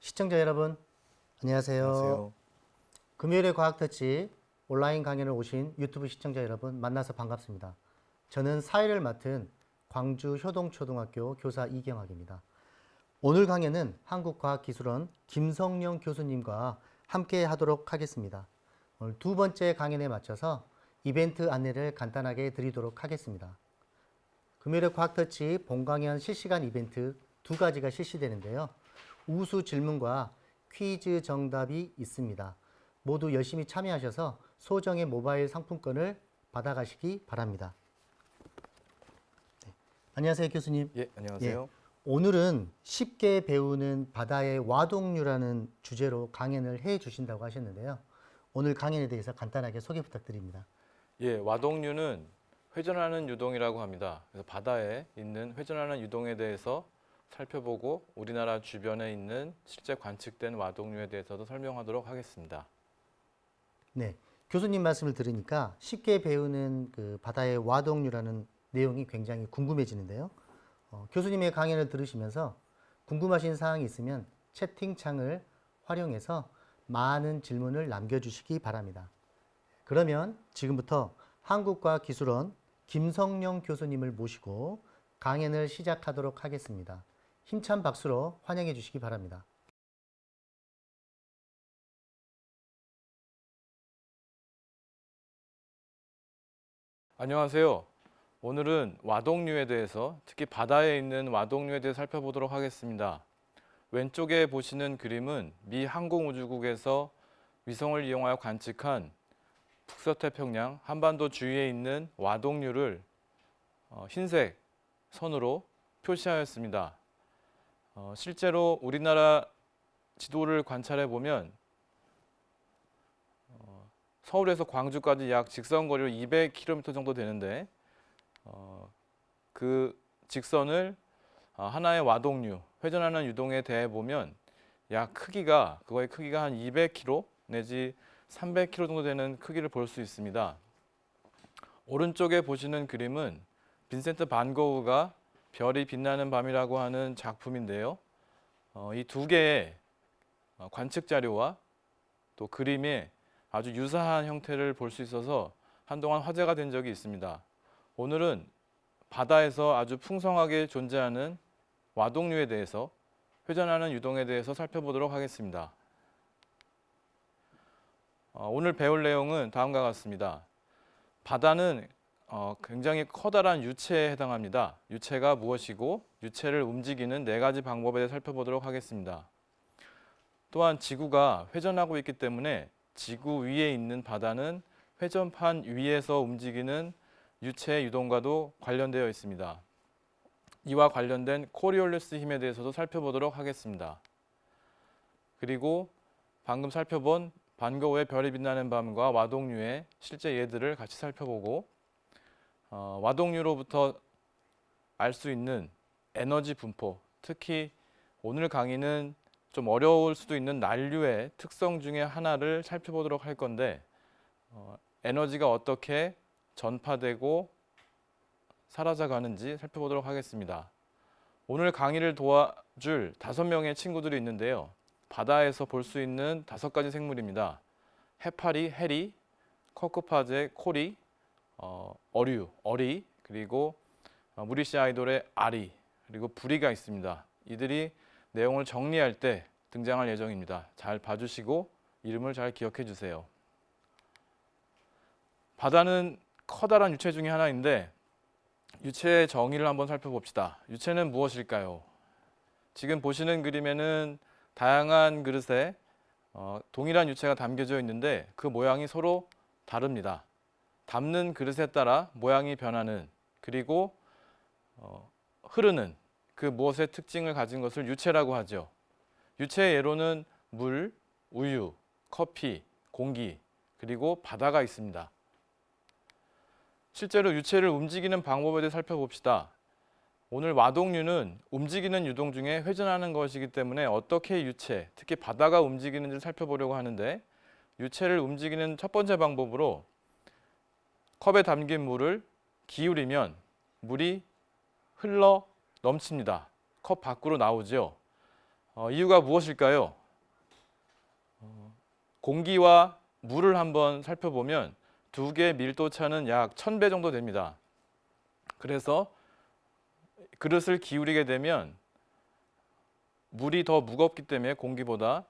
시청자 여러분, 안녕하세요. 안녕하세요. 금요일의 과학터치 온라인 강연을 오신 유튜브 시청자 여러분 만나서 반갑습니다. 저는 사회를 맡은 광주 효동초등학교 교사 이경학입니다. 오늘 강연은 한국과학기술원 김성령 교수님과 함께 하도록 하겠습니다. 오늘 두 번째 강연에 맞춰서 이벤트 안내를 간단하게 드리도록 하겠습니다. 금요일의 과학터치 본강연 실시간 이벤트 두 가지가 실시되는데요. 우수 질문과 퀴즈 정답이 있습니다. 모두 열심히 참여하셔서 소정의 모바일 상품권을 받아가시기 바랍니다. 네. 안녕하세요, 교수님. 예, 안녕하세요. 오늘은 쉽게 배우는 바다의 와동류라는 주제로 강연을 해 주신다고 하셨는데요. 오늘 강연에 대해서 간단하게 소개 부탁드립니다. 예, 와동류는 회전하는 유동이라고 합니다. 그래서 바다에 있는 회전하는 유동에 대해서 살펴보고 우리나라 주변에 있는 실제 관측된 와동류에 대해서도 설명하도록 하겠습니다. 네, 교수님 말씀을 들으니까 쉽게 배우는 그 바다의 와동류라는 내용이 굉장히 궁금해지는데요. 교수님의 강연을 들으시면서 궁금하신 사항이 있으면 채팅창을 활용해서 많은 질문을 남겨주시기 바랍니다. 그러면 지금부터 한국과학기술원 김성령 교수님을 모시고 강연을 시작하도록 하겠습니다. 힘찬 박수로 환영해 주시기 바랍니다. 안녕하세요. 오늘은 와동류에 대해서, 특히 바다에 있는 와동류에 대해 살펴보도록 하겠습니다. 왼쪽에 보시는 그림은 미 항공우주국에서 위성을 이용하여 관측한 북서태평양 한반도 주위에 있는 와동류를 흰색 선으로 표시하였습니다. 실제로 우리나라 지도를 관찰해 보면 서울에서 광주까지 약 직선 거리로 200km 정도 되는데 그 직선을 하나의 와동류, 회전하는 유동에 대해 보면 그거의 크기가 한 200km 내지 300km 정도 되는 크기를 볼 수 있습니다. 오른쪽에 보시는 그림은 빈센트 반 고흐가 별이 빛나는 밤이라고 하는 작품인데요. 이 두 개의 관측 자료와 또 그림의 아주 유사한 형태를 볼 수 있어서 한동안 화제가 된 적이 있습니다. 오늘은 바다에서 아주 풍성하게 존재하는 와동류에 대해서, 회전하는 유동에 대해서 살펴보도록 하겠습니다. 오늘 배울 내용은 다음과 같습니다. 바다는 굉장히 커다란 유체에 해당합니다. 유체가 무엇이고 유체를 움직이는 네 가지 방법에 대해 살펴보도록 하겠습니다. 또한 지구가 회전하고 있기 때문에 지구 위에 있는 바다는 회전판 위에서 움직이는 유체의 유동과도 관련되어 있습니다. 이와 관련된 코리올리스 힘에 대해서도 살펴보도록 하겠습니다. 그리고 방금 살펴본 반 고흐의 별이 빛나는 밤과 와동류의 실제 예들을 같이 살펴보고 와동류로부터 알 수 있는 에너지 분포, 특히 오늘 강의는 좀 어려울 수도 있는 난류의 특성 중에 하나를 살펴보도록 할 건데 에너지가 어떻게 전파되고 사라져가는지 살펴보도록 하겠습니다. 오늘 강의를 도와줄 5명의 친구들이 있는데요. 바다에서 볼 수 있는 5가지 생물입니다. 해파리, 해리, 커크파제, 코리, 어류, 어리, 그리고 무리시 아이돌의 아리, 그리고 부리가 있습니다. 이들이 내용을 정리할 때 등장할 예정입니다. 잘 봐주시고 이름을 잘 기억해 주세요. 바다는 커다란 유체 중에 하나인데 유체의 정의를 한번 살펴봅시다. 유체는 무엇일까요? 지금 보시는 그림에는 다양한 그릇에 동일한 유체가 담겨져 있는데 그 모양이 서로 다릅니다. 담는 그릇에 따라 모양이 변하는, 그리고 흐르는 그 무엇의 특징을 가진 것을 유체라고 하죠. 유체의 예로는 물, 우유, 커피, 공기, 그리고 바다가 있습니다. 실제로 유체를 움직이는 방법에 대해 살펴봅시다. 오늘 와동류는 움직이는 유동 중에 회전하는 것이기 때문에 어떻게 유체, 특히 바다가 움직이는지를 살펴보려고 하는데, 유체를 움직이는 첫 번째 방법으로 컵에 담긴 물을 기울이면 물이 흘러 넘칩니다. 컵 밖으로 나오죠. 이유가 무엇일까요? 공기와 물을 한번 살펴보면 두 개의 밀도 차는 약 1000배 정도 됩니다. 그래서 그릇을 기울이게 되면 물이 더 무겁기 때문에 공기보다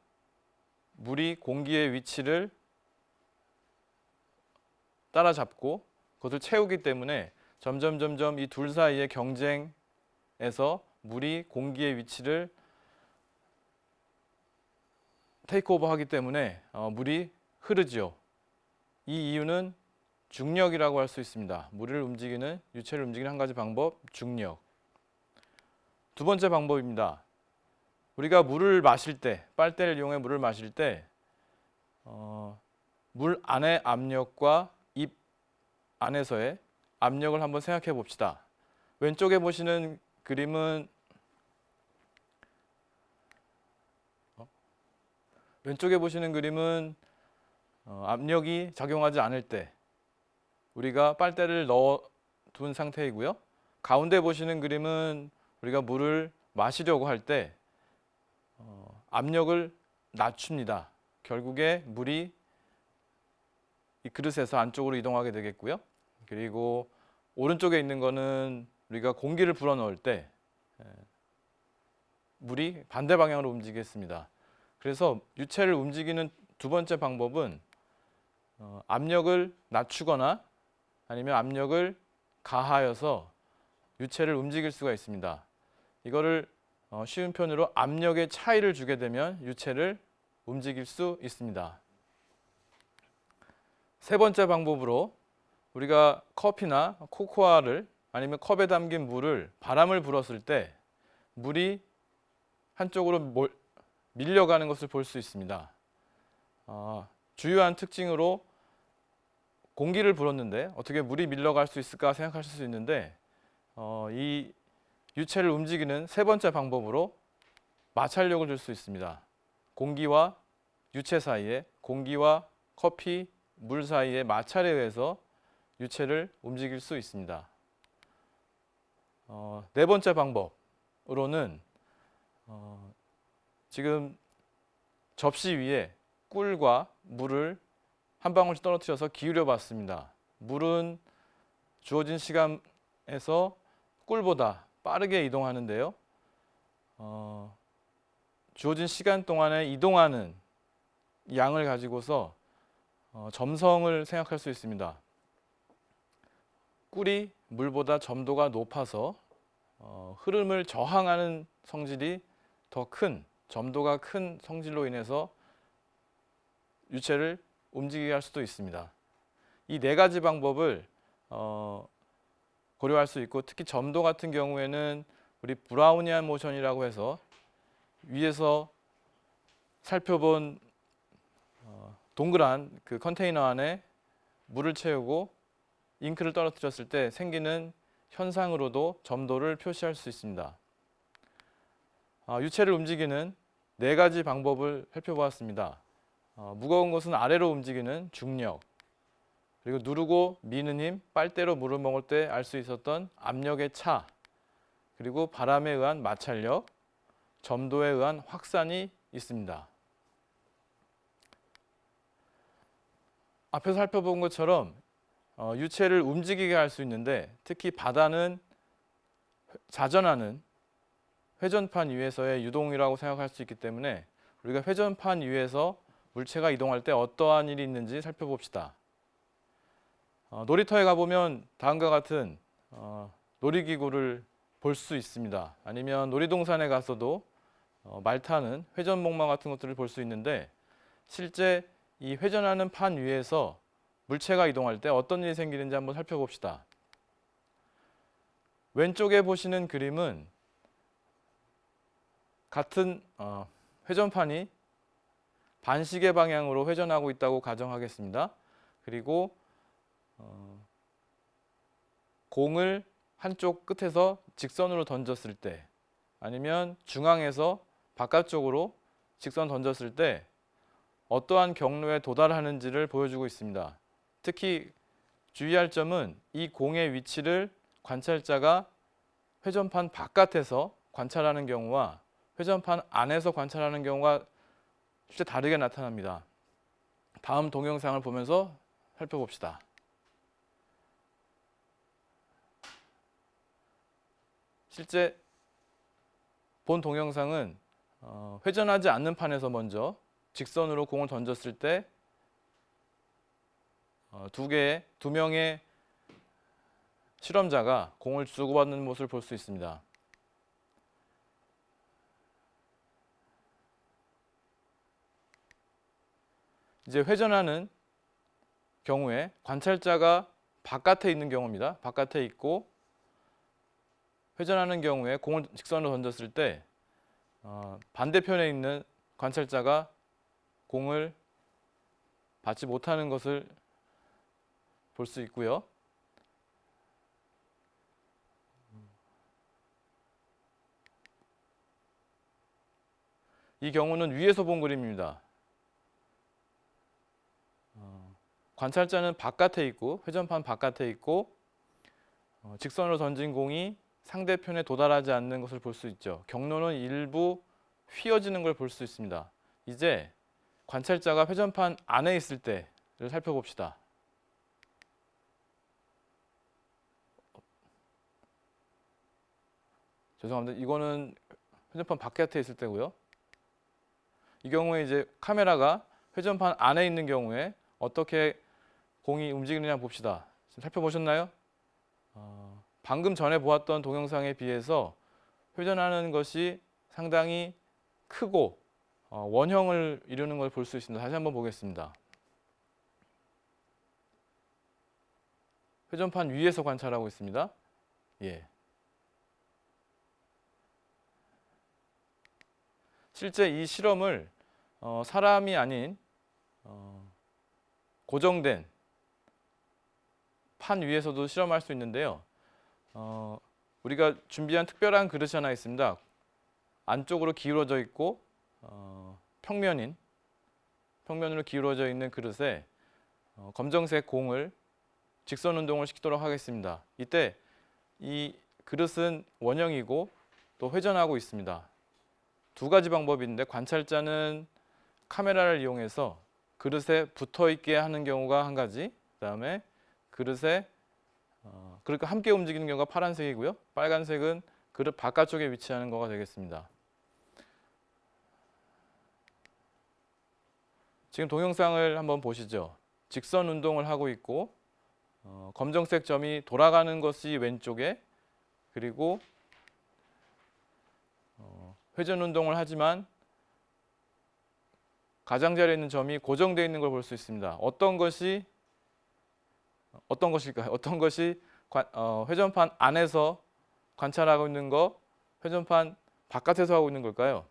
물이 공기의 위치를 따라잡고 그것을 채우기 때문에 점점 이 둘 사이의 경쟁에서 물이 공기의 위치를 테이크오버 하기 때문에 물이 흐르지요. 이 이유는 중력이라고 할 수 있습니다. 물을 움직이는, 유체를 움직이는 한 가지 방법, 중력. 두 번째 방법입니다. 우리가 물을 마실 때, 빨대를 이용해 물을 마실 때 물 안의 압력과 입 안에서의 압력을 한번 생각해 봅시다. 왼쪽에 보시는 그림은 압력이 작용하지 않을 때 우리가 빨대를 넣어둔 상태이고요. 가운데 보시는 그림은 우리가 물을 마시려고 할 때 압력을 낮춥니다. 결국에 물이 이 그릇에서 안쪽으로 이동하게 되겠고요. 그리고 오른쪽에 있는 거는 우리가 공기를 불어넣을 때 물이 반대 방향으로 움직이겠습니다. 그래서 유체를 움직이는 두 번째 방법은 압력을 낮추거나 아니면 압력을 가하여서 유체를 움직일 수가 있습니다. 이거를 쉬운 표현으로 압력의 차이를 주게 되면 유체를 움직일 수 있습니다. 세 번째 방법으로 우리가 커피나 코코아를 아니면 컵에 담긴 물을 바람을 불었을 때 물이 한쪽으로 밀려가는 것을 볼 수 있습니다. 주요한 특징으로 공기를 불었는데 어떻게 물이 밀려갈 수 있을까 생각하실 수 있는데 이 유체를 움직이는 세 번째 방법으로 마찰력을 줄 수 있습니다. 공기와 유체 사이에, 공기와 커피, 물 사이의 마찰에 의해서 유체를 움직일 수 있습니다. 네 번째 방법으로는 지금 접시 위에 꿀과 물을 한 방울씩 떨어뜨려서 기울여 봤습니다. 물은 주어진 시간에서 꿀보다 빠르게 이동하는데요. 주어진 시간 동안에 이동하는 양을 가지고서 점성을 생각할 수 있습니다. 꿀이 물보다 점도가 높아서 흐름을 저항하는 성질이 더 큰, 점도가 큰 성질로 인해서 유체를 움직이게 할 수도 있습니다. 이 네 가지 방법을 고려할 수 있고 특히 점도 같은 경우에는 우리 브라우니안 모션이라고 해서 위에서 살펴본 동그란 그 컨테이너 안에 물을 채우고 잉크를 떨어뜨렸을 때 생기는 현상으로도 점도를 표시할 수 있습니다. 유체를 움직이는 네 가지 방법을 살펴보았습니다. 무거운 것은 아래로 움직이는 중력, 그리고 누르고 미는 힘, 빨대로 물을 먹을 때 알 수 있었던 압력의 차, 그리고 바람에 의한 마찰력, 점도에 의한 확산이 있습니다. 앞에서 살펴본 것처럼 유체를 움직이게 할 수 있는데 특히 바다는 자전하는 회전판 위에서의 유동이라고 생각할 수 있기 때문에 우리가 회전판 위에서 물체가 이동할 때 어떠한 일이 있는지 살펴봅시다. 놀이터에 가보면 다음과 같은 놀이기구를 볼 수 있습니다. 아니면 놀이동산에 가서도 말 타는 회전목마 같은 것들을 볼 수 있는데 실제 이 회전하는 판 위에서 물체가 이동할 때 어떤 일이 생기는지 한번 살펴봅시다. 왼쪽에 보시는 그림은 같은 회전판이 반시계 방향으로 회전하고 있다고 가정하겠습니다. 그리고 공을 한쪽 끝에서 직선으로 던졌을 때 아니면 중앙에서 바깥쪽으로 직선 던졌을 때 어떠한 경로에 도달하는지를 보여주고 있습니다. 특히 주의할 점은 이 공의 위치를 관찰자가 회전판 바깥에서 관찰하는 경우와 회전판 안에서 관찰하는 경우가 실제 다르게 나타납니다. 다음 동영상을 보면서 살펴봅시다. 실제 본 동영상은 회전하지 않는 판에서 먼저 직선으로 공을 던졌을 때 두 명의 실험자가 공을 주고받는 모습을 볼 수 있습니다. 이제 회전하는 경우에 관찰자가 바깥에 있는 경우입니다. 바깥에 있고 회전하는 경우에 공을 직선으로 던졌을 때 반대편에 있는 관찰자가 공을 받지 못하는 것을 볼 수 있고요. 이 경우는 위에서 본 그림입니다. 관찰자는 바깥에 있고 회전판 바깥에 있고 직선으로 던진 공이 상대편에 도달하지 않는 것을 볼 수 있죠. 경로는 일부 휘어지는 걸 볼 수 있습니다. 이제 관찰자가 회전판 안에 있을 때를 살펴봅시다. 죄송합니다. 이거는 회전판 바깥에 있을 때고요. 이 경우에 이제 카메라가 회전판 안에 있는 경우에 어떻게 공이 움직이느냐 봅시다. 지금 살펴보셨나요? 방금 전에 보았던 동영상에 비해서 회전하는 것이 상당히 크고 원형을 이루는 걸 볼 수 있습니다. 다시 한번 보겠습니다. 회전판 위에서 관찰하고 있습니다. 예. 실제 이 실험을 사람이 아닌 고정된 판 위에서도 실험할 수 있는데요. 우리가 준비한 특별한 그릇이 하나 있습니다. 안쪽으로 기울어져 있고 평면으로 기울어져 있는 그릇에 검정색 공을 직선 운동을 시키도록 하겠습니다. 이때 이 그릇은 원형이고 또 회전하고 있습니다. 두 가지 방법이 있는데 관찰자는 카메라를 이용해서 그릇에 붙어 있게 하는 경우가 한 가지, 그다음에 그릇에 그러니까 함께 움직이는 경우가 파란색이고요. 빨간색은 그릇 바깥쪽에 위치하는 거가 되겠습니다. 지금 동영상을 한번 보시죠. 직선 운동을 하고 있고 검정색 점이 돌아가는 것이 왼쪽에, 그리고 회전 운동을 하지만 가장자리에 있는 점이 고정되어 있는 걸 볼 수 있습니다. 어떤 것일까요? 어떤 것이 회전판 안에서 관찰하고 있는 거, 회전판 바깥에서 하고 있는 걸까요?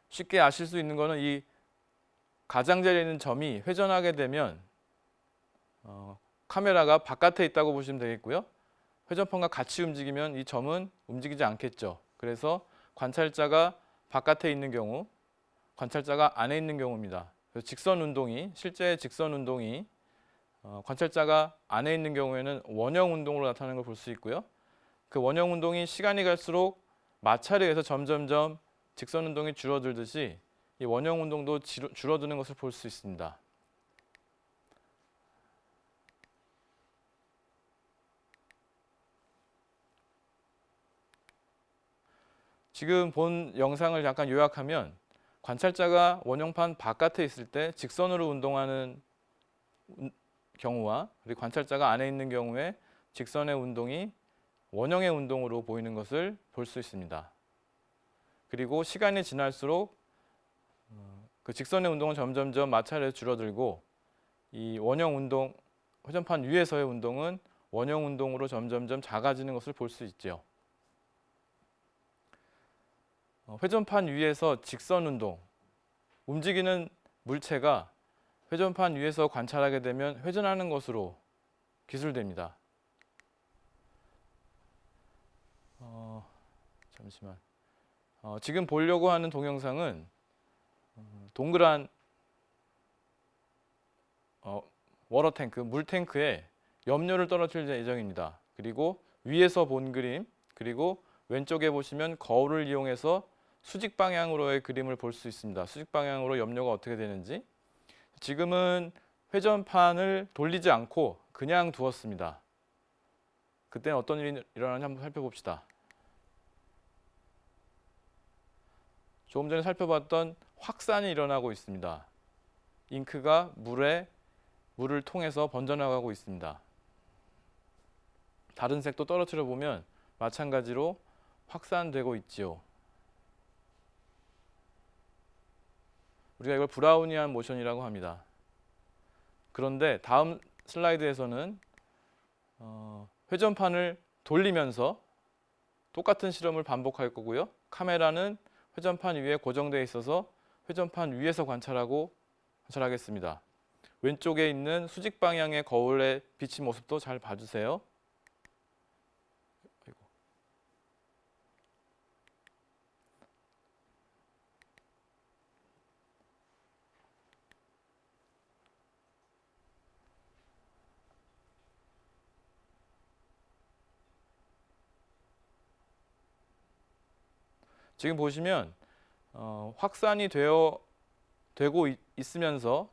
쉽게 아실 수 있는 거는 이 가장자리에 있는 점이 회전하게 되면 카메라가 바깥에 있다고 보시면 되겠고요. 회전판과 같이 움직이면 이 점은 움직이지 않겠죠. 그래서 관찰자가 바깥에 있는 경우, 관찰자가 안에 있는 경우입니다. 그래서 실제 직선 운동이 관찰자가 안에 있는 경우에는 원형 운동으로 나타나는 걸 볼 수 있고요. 그 원형 운동이 시간이 갈수록 마찰에 의해서 점점점 직선 운동이 줄어들듯이 이 원형 운동도 줄어드는 것을 볼 수 있습니다. 지금 본 영상을 잠깐 요약하면 관찰자가 원형판 바깥에 있을 때 직선으로 운동하는 경우와 그리고 관찰자가 안에 있는 경우에 직선의 운동이 원형의 운동으로 보이는 것을 볼 수 있습니다. 그리고 시간이 지날수록 그 직선의 운동은 점점점 마찰에 줄어들고 이 원형 운동, 회전판 위에서의 운동은 원형 운동으로 점점점 작아지는 것을 볼 수 있죠. 회전판 위에서 직선 운동, 움직이는 물체가 회전판 위에서 관찰하게 되면 회전하는 것으로 기술됩니다. 잠시만. 지금 보려고 하는 동영상은 동그란 워터탱크, 물탱크에 염료를 떨어뜨릴 예정입니다. 그리고 위에서 본 그림, 그리고 왼쪽에 보시면 거울을 이용해서 수직 방향으로의 그림을 볼 수 있습니다. 수직 방향으로 염료가 어떻게 되는지. 지금은 회전판을 돌리지 않고 그냥 두었습니다. 그때는 어떤 일이 일어나는지 한번 살펴봅시다. 조금 전에 살펴봤던 확산이 일어나고 있습니다. 잉크가 물을 통해서 번져나가고 있습니다. 다른 색도 떨어뜨려 보면 마찬가지로 확산되고 있지요. 우리가 이걸 브라우니안 모션이라고 합니다. 그런데 다음 슬라이드에서는 회전판을 돌리면서 똑같은 실험을 반복할 거고요. 카메라는 회전판 위에 고정되어 있어서 회전판 위에서 관찰하겠습니다. 왼쪽에 있는 수직 방향의 거울에 비친 모습도 잘 봐주세요. 지금 보시면 확산이 되고 있으면서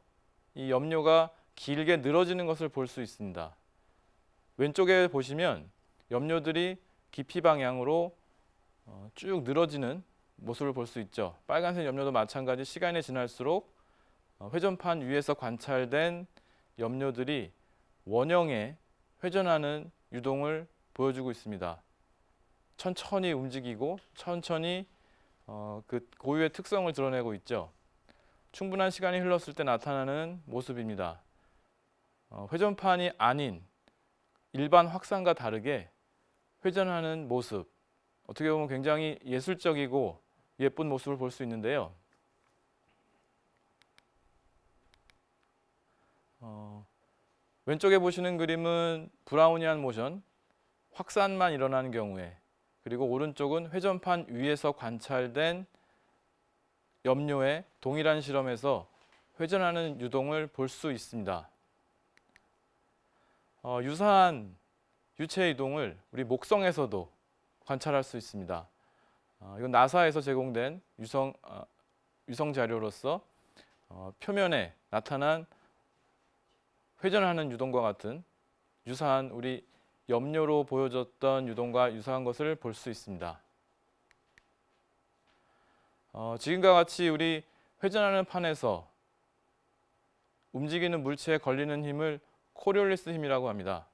이 염료가 길게 늘어지는 것을 볼 수 있습니다. 왼쪽에 보시면 염료들이 깊이 방향으로 쭉 늘어지는 모습을 볼 수 있죠. 빨간색 염료도 마찬가지 시간이 지날수록 회전판 위에서 관찰된 염료들이 원형의 회전하는 유동을 보여주고 있습니다. 천천히 움직이고 천천히 그 고유의 특성을 드러내고 있죠. 충분한 시간이 흘렀을 때 나타나는 모습입니다. 회전판이 아닌 일반 확산과 다르게 회전하는 모습, 어떻게 보면 굉장히 예술적이고 예쁜 모습을 볼 수 있는데요. 왼쪽에 보시는 그림은 브라우니안 모션, 확산만 일어나는 경우에, 그리고 오른쪽은 회전판 위에서 관찰된 염료의 동일한 실험에서 회전하는 유동을 볼 수 있습니다. 유사한 유체 이동을 우리 목성에서도 관찰할 수 있습니다. 이건 나사에서 제공된 위성 자료로서 표면에 나타난 회전하는 유동과 같은 유사한 우리 염료로 보여줬던 유동과 유사한 것을 볼 수 있습니다. 지금과 같이 우리 회전하는 판에서 움직이는 물체에 걸리는 힘을 코리올리스 힘이라고 합니다.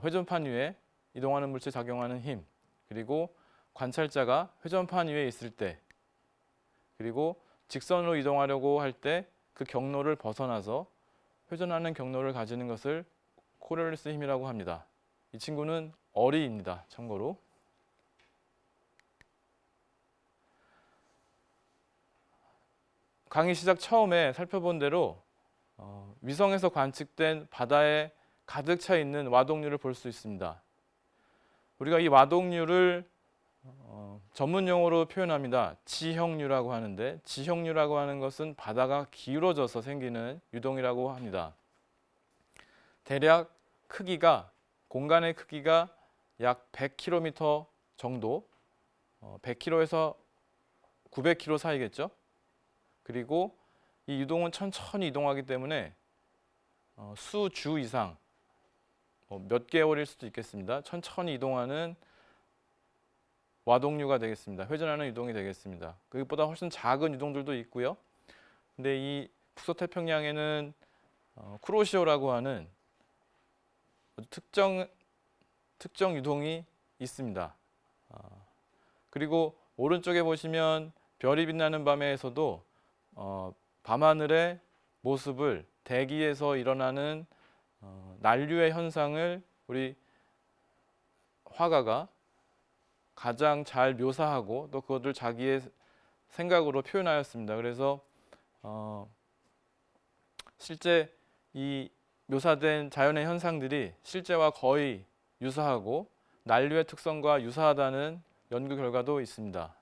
회전판 위에 이동하는 물체에 작용하는 힘, 그리고 관찰자가 회전판 위에 있을 때, 그리고 직선으로 이동하려고 할 때 그 경로를 벗어나서 회전하는 경로를 가지는 것을 코리올리스 힘이라고 합니다. 이 친구는 어리입니다. 참고로. 강의 시작 처음에 살펴본 대로 위성에서 관측된 바다에 가득 차 있는 와동류를 볼 수 있습니다. 우리가 이 와동류를 전문 용어로 표현합니다. 지형류라고 하는데, 지형류라고 하는 것은 바다가 기울어져서 생기는 유동이라고 합니다. 대략 공간의 크기가 약 100km 정도, 100km에서 900km 사이겠죠. 그리고 이 유동은 천천히 이동하기 때문에 수주 이상, 몇 개월일 수도 있겠습니다. 천천히 이동하는 와동류가 되겠습니다. 회전하는 유동이 되겠습니다. 그것보다 훨씬 작은 유동들도 있고요. 근데 이 북서태평양에는 쿠로시오라고 하는 특정 유동이 있습니다. 그리고 오른쪽에 보시면 별이 빛나는 밤에서도 밤하늘의 모습을 대기에서 일어나는 난류의 현상을 우리 화가가 가장 잘 묘사하고 또 그것을 자기의 생각으로 표현하였습니다. 그래서 실제 이 묘사된 자연의 현상들이 실제와 거의 유사하고 난류의 특성과 유사하다는 연구 결과도 있습니다.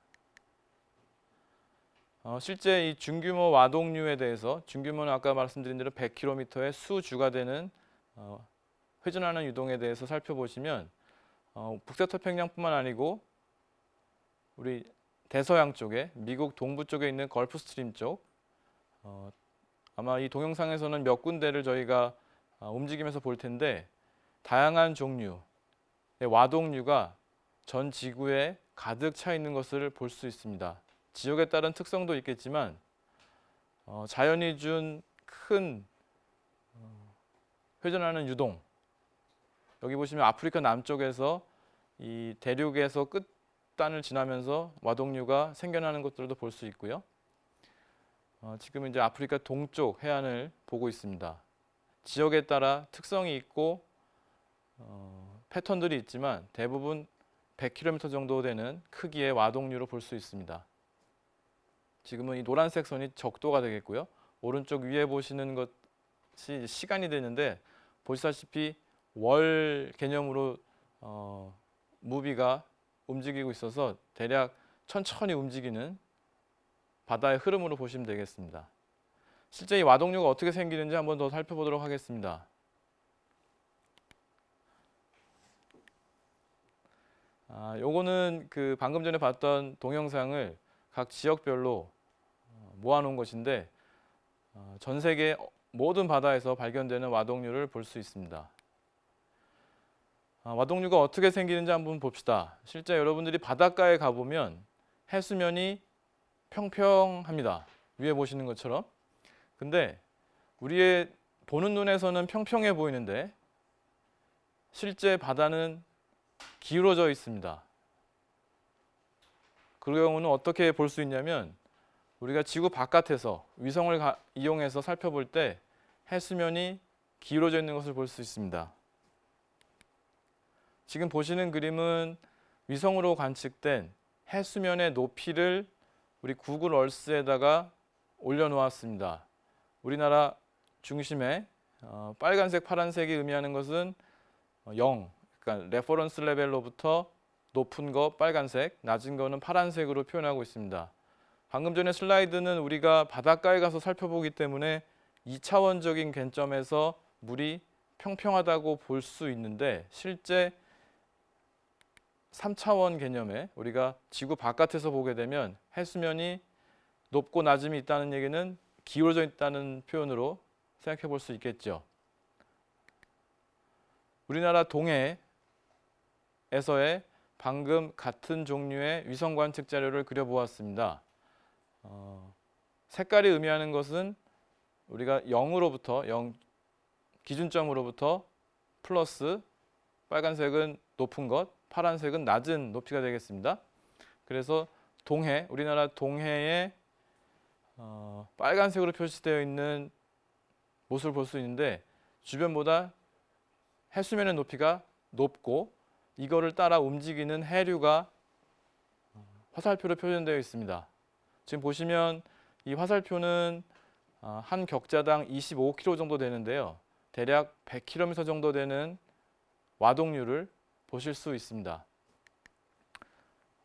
실제 이 중규모 와동류에 대해서, 중규모는 아까 말씀드린 대로 100km의 수주가 되는 회전하는 유동에 대해서 살펴보시면 북서태평양뿐만 아니고 우리 대서양 쪽에, 미국 동부 쪽에 있는 걸프 스트림 쪽, 아마 이 동영상에서는 몇 군데를 저희가 움직이면서 볼 텐데 다양한 종류의 와동류가 전 지구에 가득 차 있는 것을 볼 수 있습니다. 지역에 따른 특성도 있겠지만 자연이 준 큰 회전하는 유동, 여기 보시면 아프리카 남쪽에서 이 대륙에서 끝단을 지나면서 와동류가 생겨나는 것들도 볼 수 있고요. 지금 이제 아프리카 동쪽 해안을 보고 있습니다. 지역에 따라 특성이 있고 패턴들이 있지만 대부분 100km 정도 되는 크기의 와동류로 볼 수 있습니다. 지금은 이 노란색 선이 적도가 되겠고요. 오른쪽 위에 보시는 것이 시간이 되는데 보시다시피 월 개념으로 무비가 움직이고 있어서 대략 천천히 움직이는 바다의 흐름으로 보시면 되겠습니다. 실제 이 와동류가 어떻게 생기는지 한번 더 살펴보도록 하겠습니다. 요거는 그 방금 전에 봤던 동영상을 각 지역별로 모아놓은 것인데 전 세계 모든 바다에서 발견되는 와동류를 볼 수 있습니다. 와동류가 어떻게 생기는지 한번 봅시다. 실제 여러분들이 바닷가에 가보면 해수면이 평평합니다. 위에 보시는 것처럼. 근데 우리의 보는 눈에서는 평평해 보이는데 실제 바다는 기울어져 있습니다. 그 경우는 어떻게 볼 수 있냐면 우리가 지구 바깥에서 위성을 이용해서 살펴볼 때 해수면이 기울어져 있는 것을 볼 수 있습니다. 지금 보시는 그림은 위성으로 관측된 해수면의 높이를 우리 구글 얼스에다가 올려놓았습니다. 우리나라 중심에 빨간색, 파란색이 의미하는 것은 0, 그러니까 레퍼런스 레벨로부터 높은 거 빨간색, 낮은 거는 파란색으로 표현하고 있습니다. 방금 전에 슬라이드는 우리가 바닷가에 가서 살펴보기 때문에 2차원적인 관점에서 물이 평평하다고 볼 수 있는데 실제 3차원 개념에 우리가 지구 바깥에서 보게 되면 해수면이 높고 낮음이 있다는 얘기는 기울어져 있다는 표현으로 생각해 볼 수 있겠죠. 우리나라 동해에서의 방금 같은 종류의 위성 관측 자료를 그려보았습니다. 색깔이 의미하는 것은 우리가 0으로부터 0 기준점으로부터 플러스 빨간색은 높은 것, 파란색은 낮은 높이가 되겠습니다. 그래서 동해, 우리나라 동해에 빨간색으로 표시되어 있는 모습을 볼 수 있는데 주변보다 해수면의 높이가 높고 이거를 따라 움직이는 해류가 화살표로 표현되어 있습니다. 지금 보시면 이 화살표는 한 격자당 25km 정도 되는데요. 대략 100km 정도 되는 와동류를 보실 수 있습니다.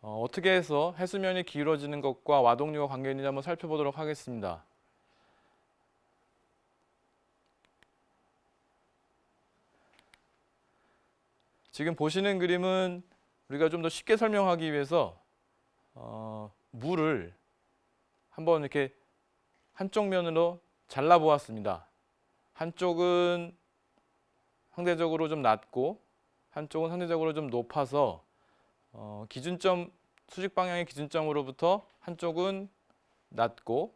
어떻게 해서 해수면이 기울어지는 것과 와동류가 관계 있는지 한번 살펴보도록 하겠습니다. 지금 보시는 그림은 우리가 좀 더 쉽게 설명하기 위해서 물을 한번 이렇게 한쪽 면으로 잘라 보았습니다. 한쪽은 상대적으로 좀 낮고 한쪽은 상대적으로 좀 높아서 기준점 수직 방향의 기준점으로부터 한쪽은 낮고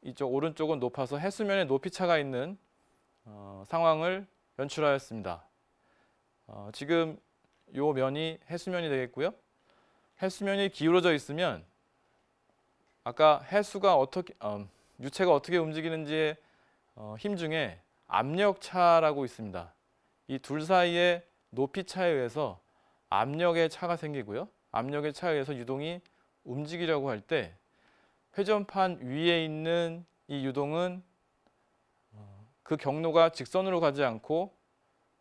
이쪽 오른쪽은 높아서 해수면에 높이 차가 있는 상황을 연출하였습니다. 지금 요 면이 해수면이 되겠고요. 해수면이 기울어져 있으면 아까 해수가 어떻게 유체가 어떻게 움직이는지의 힘 중에 압력차라고 있습니다. 이 둘 사이의 높이 차에 의해서 압력의 차가 생기고요. 압력의 차에 의해서 유동이 움직이려고 할 때 회전판 위에 있는 이 유동은 그 경로가 직선으로 가지 않고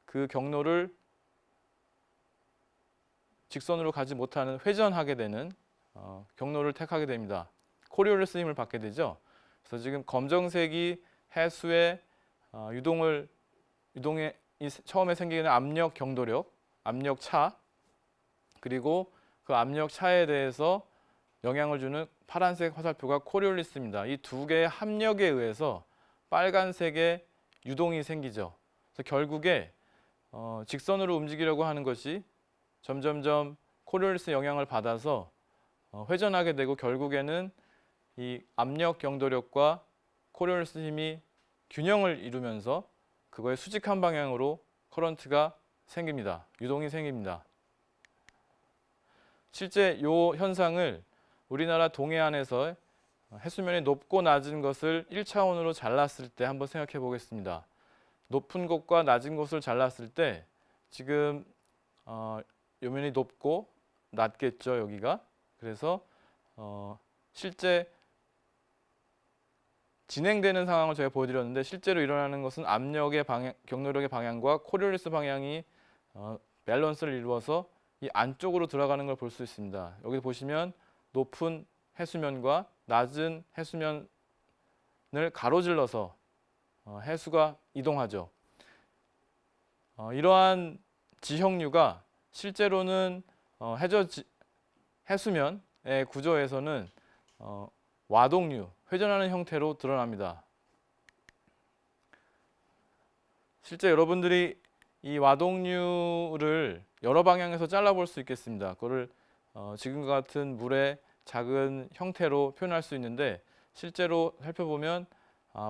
그 경로를 직선으로 가지 못하는 회전하게 되는 경로를 택하게 됩니다. 코리올레스 힘을 받게 되죠. 그래서 지금 검정색이 해수의 유동의 처음에 생기는 압력 경도력, 압력 차, 그리고 그 압력 차에 대해서 영향을 주는 파란색 화살표가 코리올리스입니다. 이 두 개의 합력에 의해서 빨간색의 유동이 생기죠. 그래서 결국에 직선으로 움직이려고 하는 것이 점점점 코리올리스 영향을 받아서 회전하게 되고 결국에는 이 압력 경도력과 코리올리스 힘이 균형을 이루면서 그거의 수직한 방향으로 커런트가 생깁니다. 유동이 생깁니다. 실제 이 현상을 우리나라 동해안에서 해수면이 높고 낮은 것을 1차원으로 잘랐을 때 한번 생각해 보겠습니다. 높은 곳과 낮은 곳을 잘랐을 때 지금 요면이 높고 낮겠죠, 여기가. 그래서 실제 진행되는 상황을 제가 보여드렸는데 실제로 일어나는 것은 압력의 방향, 경도력의 방향과 코리올리스 방향이 밸런스를 이루어서 이 안쪽으로 들어가는 걸 볼 수 있습니다. 여기 보시면 높은 해수면과 낮은 해수면을 가로질러서 해수가 이동하죠. 이러한 지형류가 실제로는 해수면의 구조에서는 와동류, 회전하는 형태로 드러납니다. 실제 여러분들이 이 와동류를 여러 방향에서 잘라볼 수 있겠습니다. 그거를 지금과 같은 물의 작은 형태로 표현할 수 있는데 실제로 살펴보면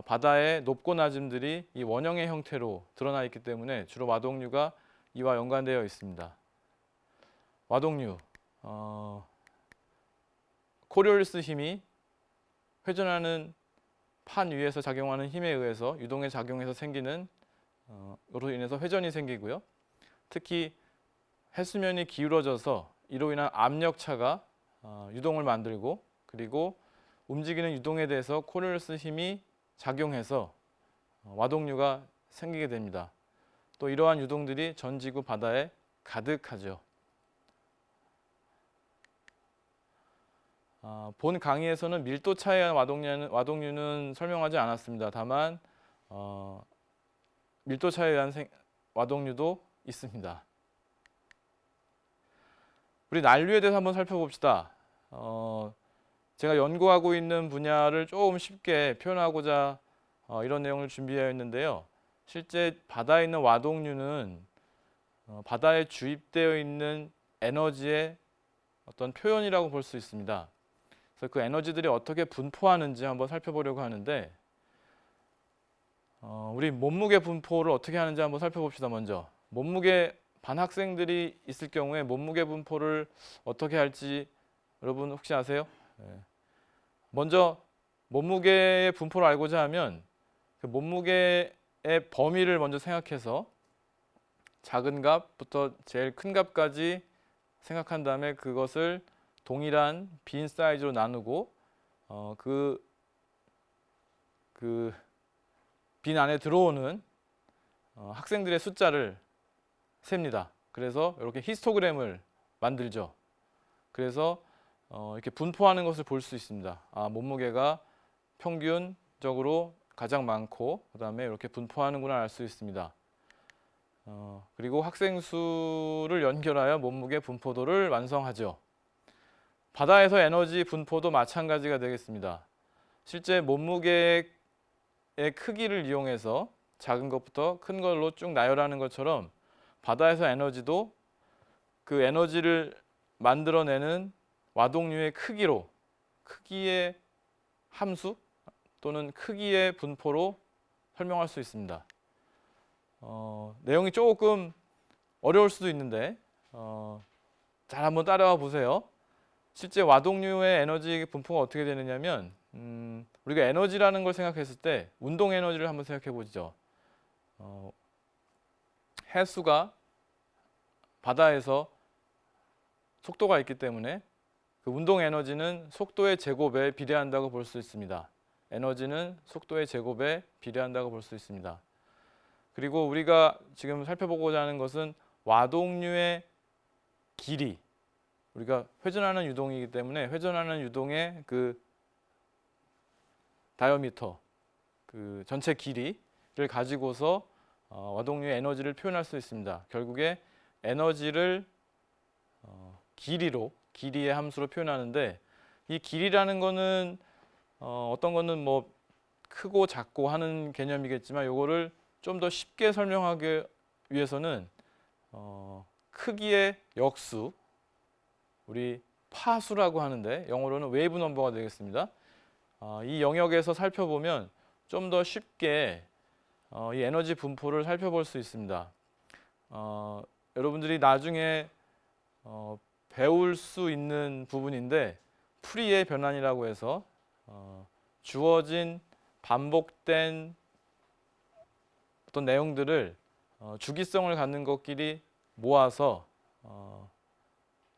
바다의 높고 낮음들이 이 원형의 형태로 드러나 있기 때문에 주로 와동류가 이와 연관되어 있습니다. 와동류, 코리올리스 힘이 회전하는 판 위에서 작용하는 힘에 의해서 유동에 작용해서 생기는 으로 인해서 회전이 생기고요. 특히 해수면이 기울어져서 이로 인한 압력차가 유동을 만들고 그리고 움직이는 유동에 대해서 코리올리스 힘이 작용해서 와동류가 생기게 됩니다. 또 이러한 유동들이 전 지구 바다에 가득하죠. 본 강의에서는 밀도 차이에 의한 와동류는 설명하지 않았습니다. 다만 밀도 차이에 의한 와동류도 있습니다. 우리 난류에 대해서 한번 살펴봅시다. 제가 연구하고 있는 분야를 조금 쉽게 표현하고자 이런 내용을 준비하였는데요. 실제 바다에 있는 와동류는 바다에 주입되어 있는 에너지의 어떤 표현이라고 볼 수 있습니다. 그래서 그 에너지들이 어떻게 분포하는지 한번 살펴보려고 하는데 우리 몸무게 분포를 어떻게 하는지 한번 살펴봅시다. 먼저 몸무게 반 학생들이 있을 경우에 몸무게 분포를 어떻게 할지 여러분 혹시 아세요? 먼저 몸무게의 분포를 알고자 하면 그 몸무게의 범위를 먼저 생각해서 작은 값부터 제일 큰 값까지 생각한 다음에 그것을 동일한 빈 사이즈로 나누고 그 빈 안에 들어오는 학생들의 숫자를 셉니다. 그래서 이렇게 히스토그램을 만들죠. 그래서 이렇게 분포하는 것을 볼 수 있습니다. 몸무게가 평균적으로 가장 많고 그 다음에 이렇게 분포하는구나 알 수 있습니다. 그리고 학생 수를 연결하여 몸무게 분포도를 완성하죠. 바다에서 에너지 분포도 마찬가지가 되겠습니다. 실제 몸무게의 크기를 이용해서 작은 것부터 큰 걸로 쭉 나열하는 것처럼 바다에서 에너지도 그 에너지를 만들어내는 와동류의 크기의 함수 또는 크기의 분포로 설명할 수 있습니다. 내용이 조금 어려울 수도 있는데 잘 한번 따라와 보세요. 실제 와동류의 에너지 분포가 어떻게 되느냐면 우리가 에너지라는 걸 생각했을 때 운동 에너지를 한번 생각해 보죠. 해수가 바다에서 속도가 있기 때문에 그 운동 에너지는 속도의 제곱에 비례한다고 볼 수 있습니다. 에너지는 속도의 제곱에 비례한다고 볼 수 있습니다. 그리고 우리가 지금 살펴보고자 하는 것은 와동류의 길이, 우리가 회전하는 유동이기 때문에 회전하는 유동의 그 다이어미터, 그 전체 길이를 가지고서 와동류의 에너지를 표현할 수 있습니다. 결국에 에너지를 길이의 함수로 표현하는데 이 길이라는 거는 어떤 거는 뭐 크고 작고 하는 개념이겠지만 요거를 좀 더 쉽게 설명하기 위해서는 크기의 역수, 우리 파수라고 하는데 영어로는 웨이브 넘버가 되겠습니다. 이 영역에서 살펴보면 좀 더 쉽게 이 에너지 분포를 살펴볼 수 있습니다. 여러분들이 나중에 배울 수 있는 부분인데 프리의 변환이라고 해서 주어진 반복된 어떤 내용들을 주기성을 갖는 것끼리 모아서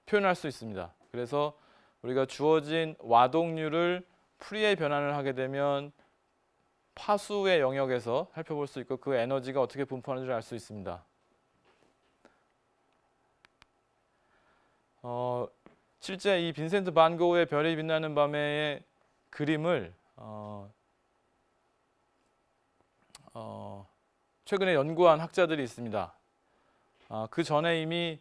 표현할 수 있습니다. 그래서 우리가 주어진 와동률을 프리의 변환을 하게 되면 파수의 영역에서 살펴볼 수 있고 그 에너지가 어떻게 분포하는지를 알 수 있습니다. 실제 이 빈센트 반 고흐의 별이 빛나는 밤의 그림을 최근에 연구한 학자들이 있습니다. 그 전에 이미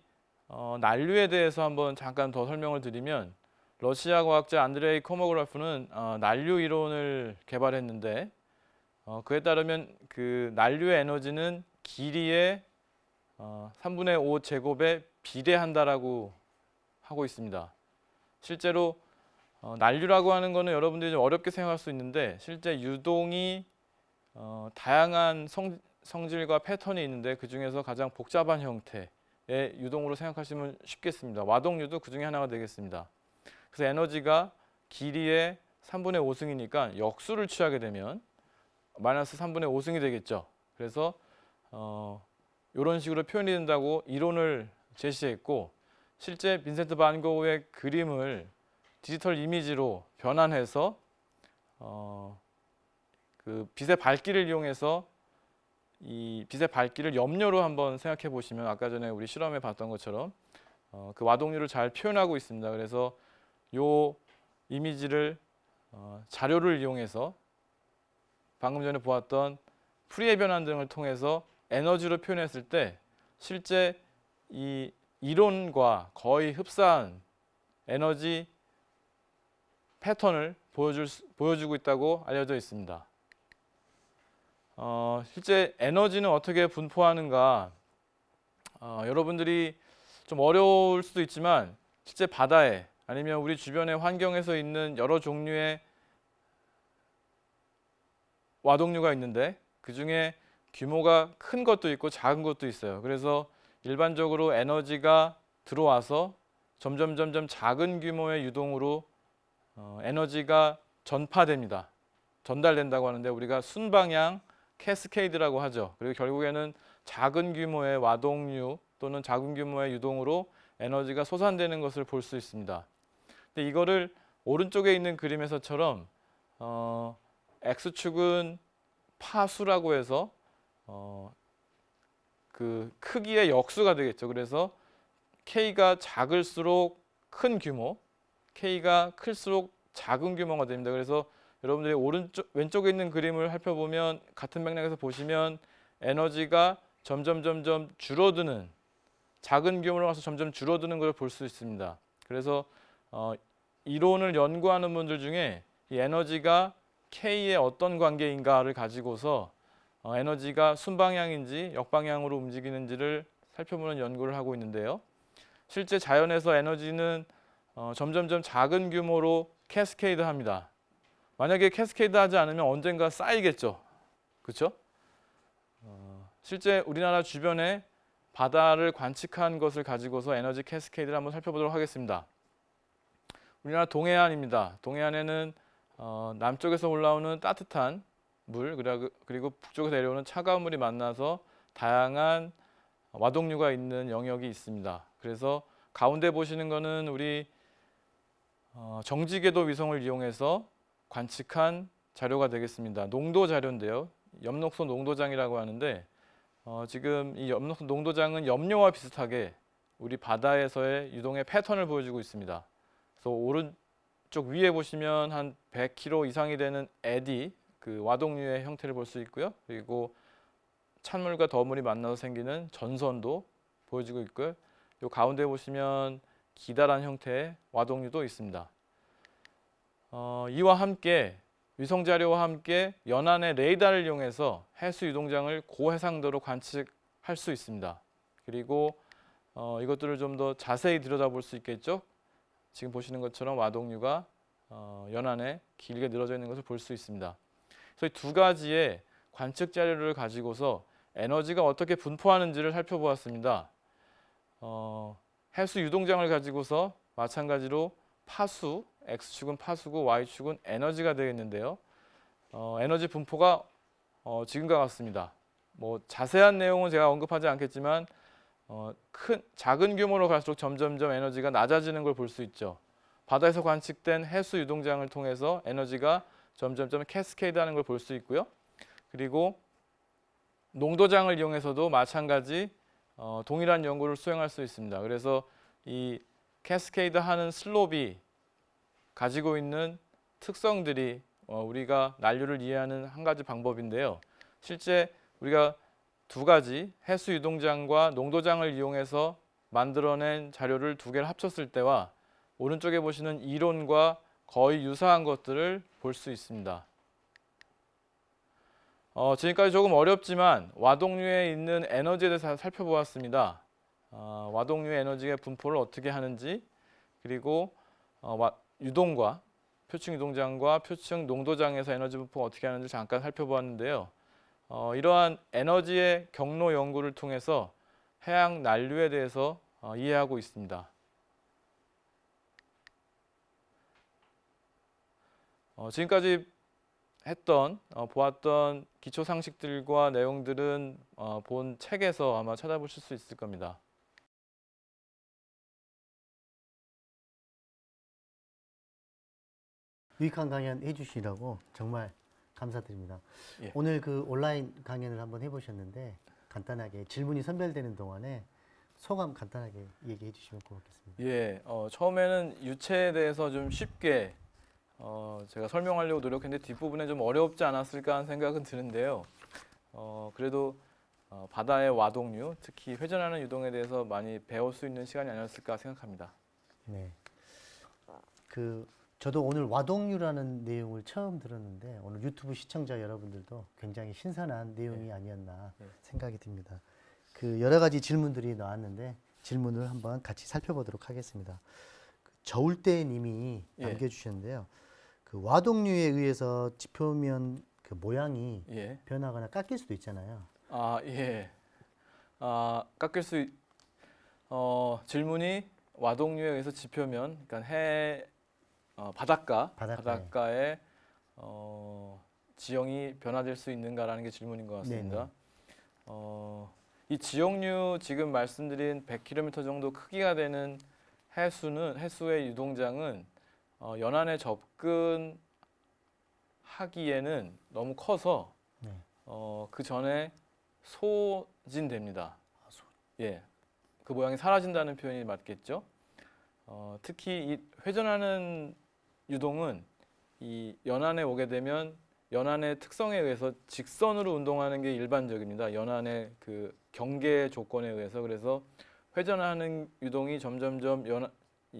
난류에 대해서 한번 잠깐 더 설명을 드리면 러시아 과학자 안드레이 코모그라프는 난류 이론을 개발했는데 그에 따르면 그 난류의 에너지는 길이의 3분의 5 제곱에 비례한다라고 하고 있습니다. 실제로 난류라고 하는 거는 여러분들이 좀 어렵게 생각할 수 있는데 실제 유동이 다양한 성질과 패턴이 있는데 그 중에서 가장 복잡한 형태의 유동으로 생각하시면 쉽겠습니다. 와동류도 그 중에 하나가 되겠습니다. 그래서 에너지가 길이의 3분의 5승이니까 역수를 취하게 되면 마이너스 3분의 5승이 되겠죠. 그래서 이런 식으로 표현이 된다고 이론을 제시했고 실제 빈센트 반 고흐의 그림을 디지털 이미지로 변환해서 그 빛의 밝기를 이용해서 이 빛의 밝기를 염료로 한번 생각해 보시면 아까 전에 우리 실험에 봤던 것처럼 그 와동률을 잘 표현하고 있습니다. 그래서 요 이미지를 자료를 이용해서 방금 전에 보았던 프리의 변환 등을 통해서 에너지로 표현했을 때 실제 이 이론과 거의 흡사한 에너지 패턴을 보여주고 있다고 알려져 있습니다. 실제 에너지는 어떻게 분포하는가 여러분들이 좀 어려울 수도 있지만 실제 바다에 아니면 우리 주변의 환경에서 있는 여러 종류의 와동류가 있는데 그 중에 규모가 큰 것도 있고 작은 것도 있어요. 그래서 일반적으로 에너지가 들어와서 점점 작은 규모의 유동으로 에너지가 전파됩니다. 전달된다고 하는데 우리가 순방향 캐스케이드라고 하죠. 그리고 결국에는 작은 규모의 와동류 또는 작은 규모의 유동으로 에너지가 솟아내는 것을 볼 수 있습니다. 근데 이거를 오른쪽에 있는 그림에서처럼 X축은 파수라고 해서 그 크기의 역수가 되겠죠. 그래서 K가 작을수록 큰 규모, K가 클수록 작은 규모가 됩니다. 그래서 여러분들이 왼쪽에 있는 그림을 살펴보면 같은 맥락에서 보시면 에너지가 점점 줄어드는 작은 규모로 가서 점점 줄어드는 걸 볼 수 있습니다. 그래서 이론을 연구하는 분들 중에 이 에너지가 K의 어떤 관계인가를 가지고서 에너지가 순방향인지 역방향으로 움직이는지를 살펴보는 연구를 하고 있는데요. 실제 자연에서 에너지는 점점 작은 규모로 캐스케이드 합니다. 만약에 캐스케이드 하지 않으면 언젠가 쌓이겠죠. 그렇죠? 실제 우리나라 주변에 바다를 관측한 것을 가지고서 에너지 캐스케이드를 한번 살펴보도록 하겠습니다. 우리나라 동해안입니다. 동해안에는 남쪽에서 올라오는 따뜻한 물 그리고 북쪽에서 내려오는 차가운 물이 만나서 다양한 와동류가 있는 영역이 있습니다. 그래서 가운데 보시는 거는 우리 정지궤도 위성을 이용해서 관측한 자료가 되겠습니다. 농도 자료인데요. 엽록소 농도장이라고 하는데 지금 이 엽록소 농도장은 염료와 비슷하게 우리 바다에서의 유동의 패턴을 보여주고 있습니다. 그래서 오른쪽 위에 보시면 한 100km 이상이 되는 에디, 그 와동류의 형태를 볼 수 있고요. 그리고 찬물과 더물이 만나서 생기는 전선도 보여지고 있고요. 이 가운데 보시면 기다란 형태의 와동류도 있습니다. 이와 함께 위성 자료와 함께 연안의 레이더를 이용해서 해수 유동장을 고해상도로 관측할 수 있습니다. 그리고 이것들을 좀 더 자세히 들여다볼 수 있겠죠. 지금 보시는 것처럼 와동류가 연안에 길게 늘어져 있는 것을 볼 수 있습니다. 그래서 이 두 가지의 관측 자료를 가지고서 에너지가 어떻게 분포하는지를 살펴보았습니다. 해수 유동장을 가지고서 마찬가지로 파수, X축은 파수고 Y축은 에너지가 되겠는데요. 에너지 분포가 지금과 같습니다. 뭐 자세한 내용은 제가 언급하지 않겠지만 작은 규모로 갈수록 점점점 에너지가 낮아지는 걸 볼 수 있죠. 바다에서 관측된 해수 유동장을 통해서 에너지가 점점점 캐스케이드하는 걸 볼 수 있고요. 그리고 농도장을 이용해서도 마찬가지 동일한 연구를 수행할 수 있습니다. 그래서 이 캐스케이드하는 슬롭이 가지고 있는 특성들이 우리가 난류를 이해하는 한 가지 방법인데요. 실제 우리가 두 가지 해수 유동장과 농도장을 이용해서 만들어낸 자료를 두 개를 합쳤을 때와 오른쪽에 보시는 이론과 거의 유사한 것들을 볼 수 있습니다. 지금까지 조금 어렵지만 와동류에 있는 에너지에 대해서 살펴보았습니다. 와동류의 에너지의 분포를 어떻게 하는지, 그리고 유동과 표층 유동장과 표층 농도장에서 에너지 분포가 어떻게 하는지 잠깐 살펴보았는데요. 이러한 에너지의 경로 연구를 통해서 해양 난류에 대해서 이해하고 있습니다. 지금까지 보았던 기초 상식들과 내용들은 본 책에서 아마 찾아보실 수 있을 겁니다. 유익한 강연 해주시라고 정말 감사드립니다. 예. 오늘 그 온라인 강연을 한번 해보셨는데 간단하게 질문이 선별되는 동안에 소감 간단하게 얘기해 주시면 고맙겠습니다. 예, 처음에는 유체에 대해서 좀 쉽게 제가 설명하려고 노력했는데 뒷부분에 좀 어렵지 않았을까 하는 생각은 드는데요. 그래도 바다의 와동류, 특히 회전하는 유동에 대해서 많이 배울 수 있는 시간이 아니었을까 생각합니다. 네. 저도 오늘 와동류라는 내용을 처음 들었는데 오늘 유튜브 시청자 여러분들도 굉장히 신선한 내용이 아니었나 생각이 듭니다. 여러 가지 질문들이 나왔는데 질문을 한번 같이 살펴보도록 하겠습니다. 저울대님이 예. 남겨주셨는데요. 와동류에 의해서 지표면 모양이 예. 변하거나 깎일 수도 있잖아요. 예. 깎일 수 질문이 와동류에 의해서 지표면, 그러니까 바닷가의 지형이 변화될 수 있는가라는 게 질문인 것 같습니다. 이 지형류 지금 말씀드린 100km 정도 크기가 되는 해수의 유동장은 연안에 접근하기에는 너무 커서 그 전에 소진됩니다. 예, 그 모양이 사라진다는 표현이 맞겠죠. 특히 이 회전하는 유동은 이 연안에 오게 되면 연안의 특성에 의해서 직선으로 운동하는 게 일반적입니다. 연안의 그 경계 조건에 의해서. 그래서 회전하는 유동이 점점점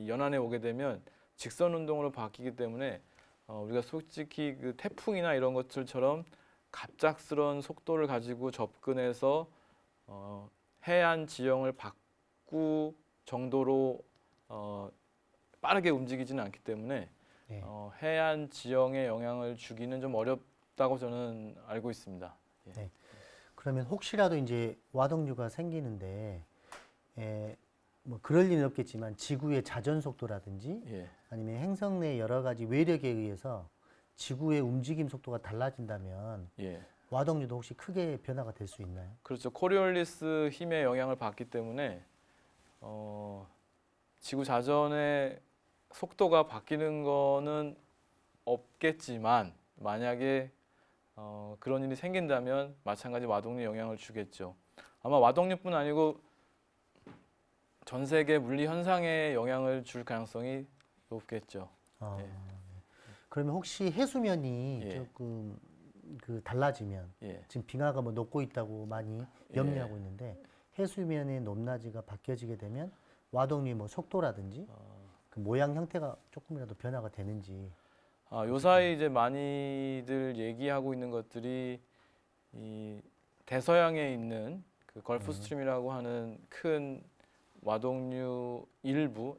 연안에 오게 되면 직선 운동으로 바뀌기 때문에 우리가 솔직히 그 태풍이나 이런 것들처럼 갑작스러운 속도를 가지고 접근해서 해안 지형을 바꾸 정도로 빠르게 움직이지는 않기 때문에 해안 지형에 영향을 주기는 좀 어렵다고 저는 알고 있습니다. 예. 네. 그러면 혹시라도 이제 와동류가 생기는데 뭐 그럴 리는 없겠지만 지구의 자전 속도라든지 예. 아니면 행성 내 여러 가지 외력에 의해서 지구의 움직임 속도가 달라진다면 예. 와동류도 혹시 크게 변화가 될 수 있나요? 그렇죠. 코리올리스 힘의 영향을 받기 때문에 지구 자전의 속도가 바뀌는 거는 없겠지만 만약에 그런 일이 생긴다면 마찬가지 와동류에 영향을 주겠죠. 아마 와동류뿐 아니고 전 세계 물리 현상에 영향을 줄 가능성이 높겠죠. 네. 그러면 혹시 해수면이 조금 달라지면 지금 빙하가 뭐 녹고 있다고 많이 염려하고 있는데 해수면의 높낮이가 바뀌어지게 되면 와동류의 뭐 속도라든지 그 모양 형태가 조금이라도 변화가 되는지. 요사이 이제 많이들 얘기하고 있는 것들이 이 대서양에 있는 그 걸프 스트림이라고 하는 큰 와동류 일부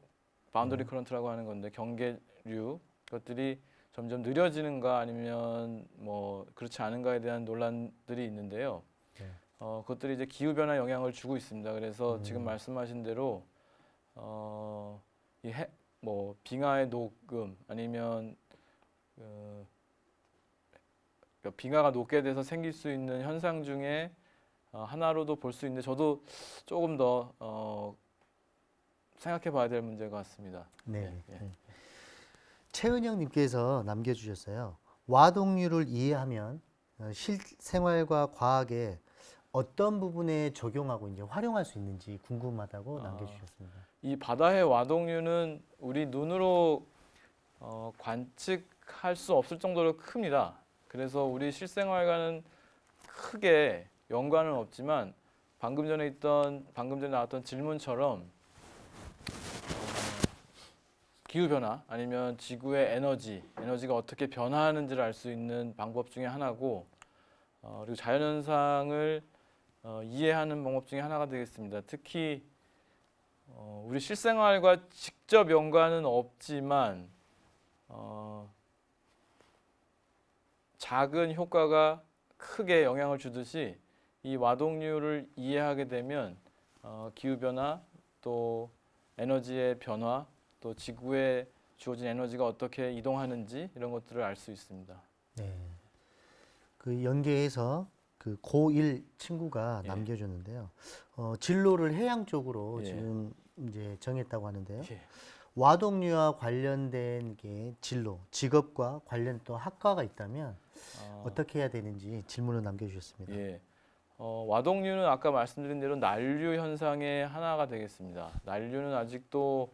바운더리 커런트라고 하는 건데 경계류 것들이 점점 느려지는가 아니면 뭐 그렇지 않은가에 대한 논란들이 있는데요. 네. 그것들이 이제 기후 변화 영향을 주고 있습니다. 그래서 지금 말씀하신 대로 뭐 빙하의 녹음 아니면 빙하가 녹게 돼서 생길 수 있는 현상 중에 하나로도 볼 수 있는데 저도 조금 더 생각해-봐야 될 문제 같습니다. 네. 예. 최은영님께서 남겨주셨어요. 와동류를 이해하면 실생활과 과학에 어떤 부분에 적용하고 이제 활용할 수 있는지 궁금하다고 남겨주셨습니다. 이 바다의 와동류는 우리 눈으로 관측할 수 없을 정도로 큽니다. 그래서 우리 실생활과는 크게 연관은 없지만 방금 전에 나왔던 질문처럼 기후 변화 아니면 지구의 에너지가 어떻게 변화하는지를 알 수 있는 방법 중에 하나고 그리고 자연현상을 이해하는 방법 중에 하나가 되겠습니다. 특히 우리 실생활과 직접 연관은 없지만 작은 효과가 크게 영향을 주듯이 이 와동류를 이해하게 되면 기후 변화 또 에너지의 변화 또 지구에 주어진 에너지가 어떻게 이동하는지 이런 것들을 알 수 있습니다. 네. 그 연계해서 그 고1 친구가 예. 남겨줬는데요. 진로를 해양 쪽으로 예. 지금 이제 정했다고 하는데요. 예. 와동류와 관련된 게 진로, 직업과 관련 또 학과가 있다면 어떻게 해야 되는지 질문을 남겨주셨습니다. 예. 와동류는 아까 말씀드린 대로 난류 현상의 하나가 되겠습니다. 난류는 아직도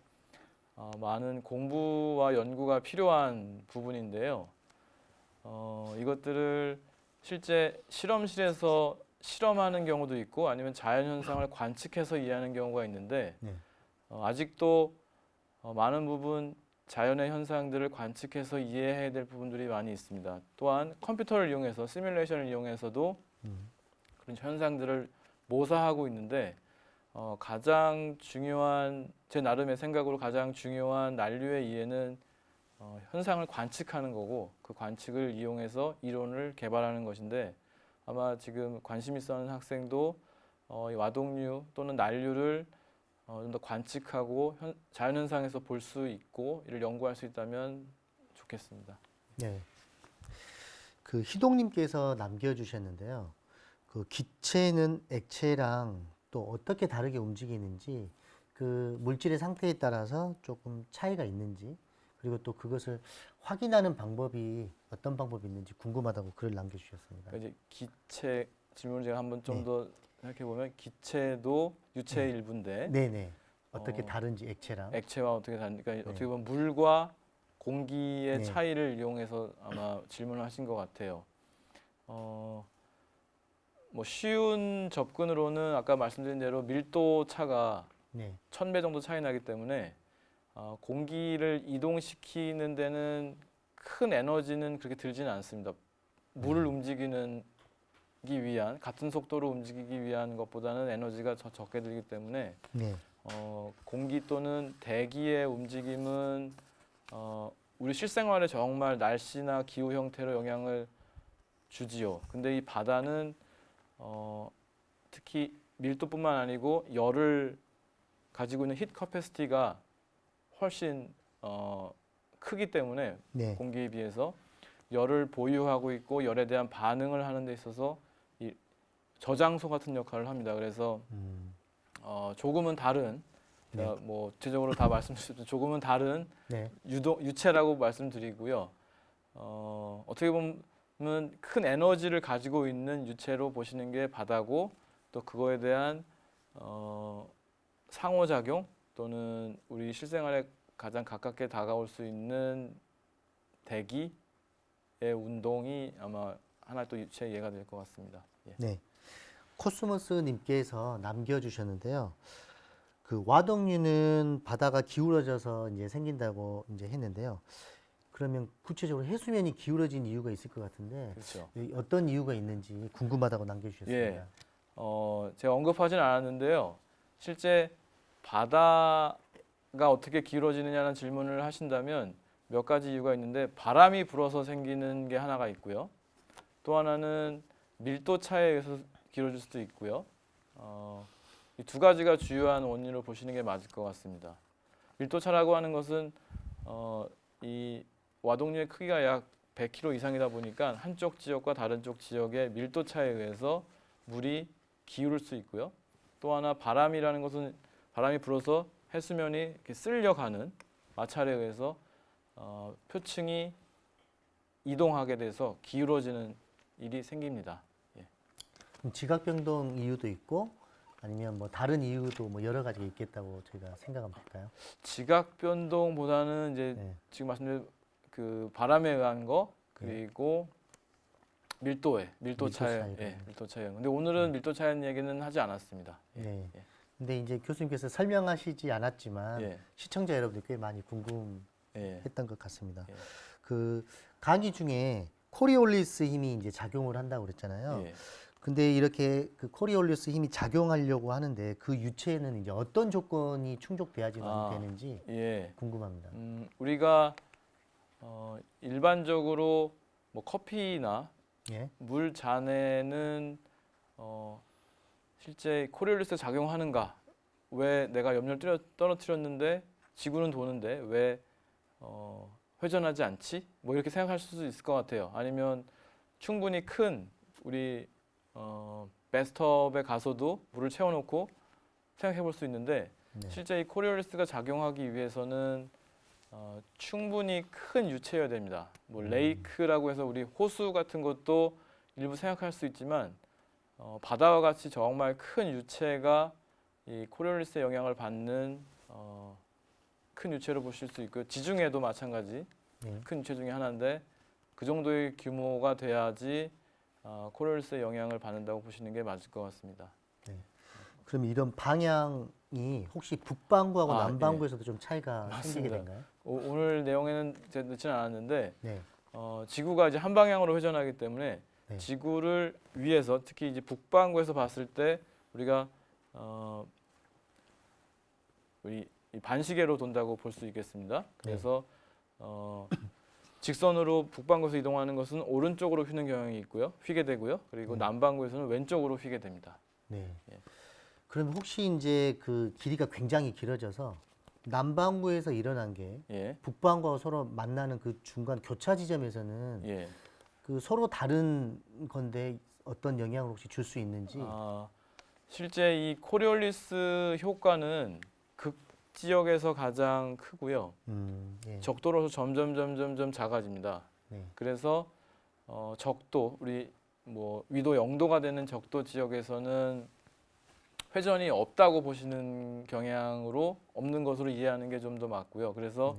많은 공부와 연구가 필요한 부분인데요. 이것들을 실제 실험실에서 실험하는 경우도 있고 아니면 자연현상을 관측해서 이해하는 경우가 있는데 네. 아직도 많은 부분 자연의 현상들을 관측해서 이해해야 될 부분들이 많이 있습니다. 또한 컴퓨터를 이용해서 시뮬레이션을 이용해서도 그런 현상들을 모사하고 있는데 가장 중요한 제 나름의 생각으로 가장 중요한 난류의 이해는 현상을 관측하는 거고 그 관측을 이용해서 이론을 개발하는 것인데 아마 지금 관심 있어 하는 학생도 이 와동류 또는 난류를 좀 더 관측하고 자연현상에서 볼 수 있고 이를 연구할 수 있다면 좋겠습니다. 네. 그 희동님께서 남겨주셨는데요. 그 기체는 액체랑 또 어떻게 다르게 움직이는지 그 물질의 상태에 따라서 조금 차이가 있는지 그리고 또 그것을 확인하는 방법이 어떤 방법이 있는지 궁금하다고 글을 남겨주셨습니다. 그러니까 이제 기체 질문을 제가 한번 좀 네. 더 생각해 보면 기체도 유체의 일부인데 네네. 어떻게 어, 다른지 액체랑. 액체와 어떻게 다르니까 네. 어떻게 보면 물과 공기의 네. 차이를 이용해서 아마 질문을 하신 것 같아요. 뭐 쉬운 접근으로는 아까 말씀드린 대로 밀도 차가 네. 1000배 정도 차이 나기 때문에 공기를 이동시키는 데는 큰 에너지는 그렇게 들지는 않습니다. 물을 움직이기 위한 같은 속도로 움직이기 위한 것보다는 에너지가 적게 들기 때문에 네. 공기 또는 대기의 움직임은 우리 실생활에 정말 날씨나 기후 형태로 영향을 주지요. 근데 이 바다는 특히 밀도뿐만 아니고 열을 가지고 있는 히트 커패시티가 훨씬 크기 때문에 네. 공기에 비해서 열을 보유하고 있고 열에 대한 반응을 하는 데 있어서 이 저장소 같은 역할을 합니다. 그래서 조금은 다른 네. 제가 뭐 구체적으로 다 말씀드렸지만 조금은 다른 네. 유체라고 말씀드리고요. 어떻게 보면 큰 에너지를 가지고 있는 유체로 보시는 게 바다고 또 그거에 대한 상호작용 또는 우리 실생활에 가장 가깝게 다가올 수 있는 대기의 운동이 아마 하나 또 유체 이해가 될 것 같습니다. 예. 네. 코스모스님께서 남겨주셨는데요. 그 와동류는 바다가 기울어져서 이제 생긴다고 이제 했는데요. 그러면 구체적으로 해수면이 기울어진 이유가 있을 것 같은데 그렇죠. 어떤 이유가 있는지 궁금하다고 남겨주셨습니다. 예. 제가 언급하진 않았는데요. 실제 바다가 어떻게 기울어지느냐는 질문을 하신다면 몇 가지 이유가 있는데 바람이 불어서 생기는 게 하나가 있고요. 또 하나는 밀도 차에 의해서 기울어질 수도 있고요. 이 두 가지가 주요한 원인으로 보시는 게 맞을 것 같습니다. 밀도 차라고 하는 것은 이 와동류의 크기가 약 100km 이상이다 보니까 한쪽 지역과 다른 쪽 지역의 밀도 차에 의해서 물이 기울을 수 있고요. 또 하나 바람이라는 것은 바람이 불어서 해수면이 이렇게 쓸려가는 마찰에 의해서 표층이 이동하게 돼서 기울어지는 일이 생깁니다. 예. 그럼 지각 변동 이유도 있고 아니면 뭐 다른 이유도 뭐 여러 가지가 있겠다고 저희가 생각하면 될까요? 지각 변동보다는 이제 네. 지금 말씀드린 그 바람에 의한 거 그리고 밀도 차이, 차이로. 밀도 차이. 근데 오늘은 밀도 차이 얘기는 하지 않았습니다. 예. 네. 예. 근데 이제 교수님께서 설명하시지 않았지만 예. 시청자 여러분들 꽤 많이 궁금했던 예. 것 같습니다. 예. 그 강의 중에 코리올리스 힘이 이제 작용을 한다고 그랬잖아요. 예. 근데 이렇게 그 코리올리스 힘이 작용하려고 하는데 그 유체에는 이제 어떤 조건이 충족돼야지 되는지 예. 궁금합니다. 우리가 일반적으로 뭐 커피나 예. 물 잔에는 실제 코리올리스가 작용하는가? 왜 내가 염료를 떨어뜨렸는데 지구는 도는데 왜 회전하지 않지? 뭐 이렇게 생각할 수도 있을 것 같아요. 아니면 충분히 큰 우리 베스트업에 가서도 물을 채워놓고 생각해 볼 수 있는데 네. 실제 이 코리올리스가 작용하기 위해서는 충분히 큰 유체여야 됩니다. 뭐 레이크라고 해서 우리 호수 같은 것도 일부 생각할 수 있지만 바다와 같이 정말 큰 유체가 이 코리올리스의 영향을 받는 큰 유체로 보실 수 있고요. 지중해도 마찬가지 네. 큰 유체 중에 하나인데 그 정도의 규모가 돼야지 코리올리스의 영향을 받는다고 보시는 게 맞을 것 같습니다. 그럼 이런 방향이 혹시 북반구하고 아, 남반구에서도 좀 차이가 생기게 맞습니다. 된가요? 오늘 내용에는 제가 넣지는 않았는데 네. 지구가 이제 한 방향으로 회전하기 때문에 네. 지구를 위해서 특히 이제 북반구에서 봤을 때 우리가 우리 이 반시계로 돈다고 볼 수 있겠습니다. 그래서 직선으로 북반구에서 이동하는 것은 오른쪽으로 휘는 경향이 있고요, 휘게 되고요. 그리고 남반구에서는 왼쪽으로 휘게 됩니다. 네. 예. 그럼 혹시 이제 그 길이가 굉장히 길어져서 남반구에서 일어난 게 예, 북반구와 서로 만나는 그 중간 교차 지점에서는 예. 그 서로 다른 건데 어떤 영향을 혹시 줄 수 있는지. 실제 이 코리올리스 효과는 극 지역에서 가장 크고요. 예. 적도로서 점점 작아집니다. 네. 그래서 적도 우리 뭐 위도 0도가 되는 적도 지역에서는 회전이 없다고 보시는 경향으로 없는 것으로 이해하는 게 좀 더 맞고요. 그래서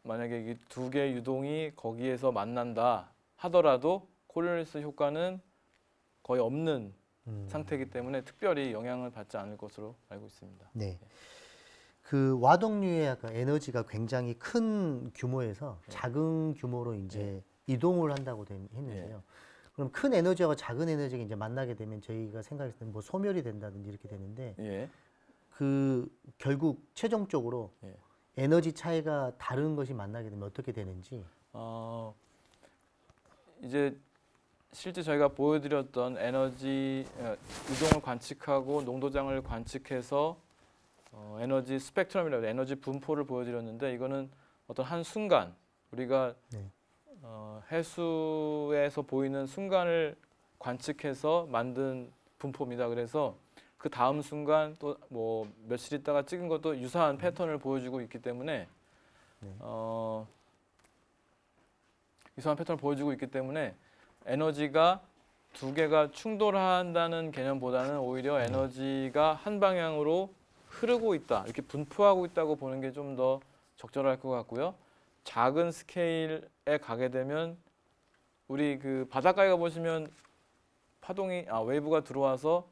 만약에 이 두 개의 유동이 거기에서 만난다 하더라도 코리올리스 효과는 거의 없는 상태이기 때문에 특별히 영향을 받지 않을 것으로 알고 있습니다. 네. 그 와동류의 약간 에너지가 굉장히 큰 규모에서 작은 규모로 이제 이동을 한다고 했는데요. 그럼 큰 에너지와 작은 에너지가 이제 만나게 되면 저희가 생각했을 때 뭐 소멸이 된다든지 이렇게 되는데 예. 그 결국 최종적으로 예. 에너지 차이가 다른 것이 만나게 되면 어떻게 되는지. 이제 실제 저희가 보여드렸던 에너지 이동을 관측하고 농도장을 관측해서 에너지 스펙트럼이라고 에너지 분포를 보여드렸는데 이거는 어떤 한 순간 우리가 네. 해수에서 보이는 순간을 관측해서 만든 분포입니다. 그래서 그 다음 순간 또 뭐 며칠 있다가 찍은 것도 유사한 패턴을 보여주고 있기 때문에 유사한 패턴을 보여주고 있기 때문에 에너지가 두 개가 충돌한다는 개념보다는 오히려 에너지가 한 방향으로 흐르고 있다, 이렇게 분포하고 있다고 보는 게 좀 더 적절할 것 같고요. 작은 스케일에 가게 되면 우리 그 바닷가에 가 보시면 파동이 웨이브가 들어와서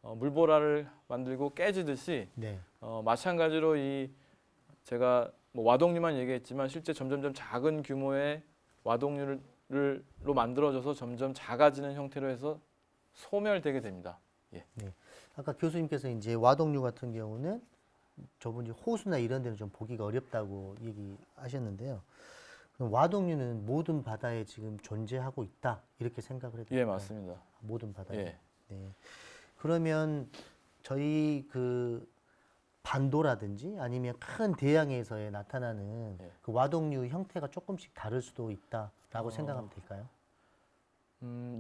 물보라를 만들고 깨지듯이 네. 마찬가지로 이 제가 뭐 와동류만 얘기했지만 실제 점점점 작은 규모의 와동류로 만들어져서 점점 작아지는 형태로 해서 소멸되게 됩니다. 예. 아까 교수님께서 이제 와동류 같은 경우는 저분이 호수나 이런 데는 좀 보기가 어렵다고 얘기하셨는데요. 그럼 와동류는 모든 바다에 지금 존재하고 있다 이렇게 생각을 해도 예, 될까요? 맞습니다. 모든 바다에. 예. 네. 그러면 저희 그 반도라든지 아니면 큰 대양에서의 나타나는 예. 그 와동류 형태가 조금씩 다를 수도 있다라고 생각하면 될까요?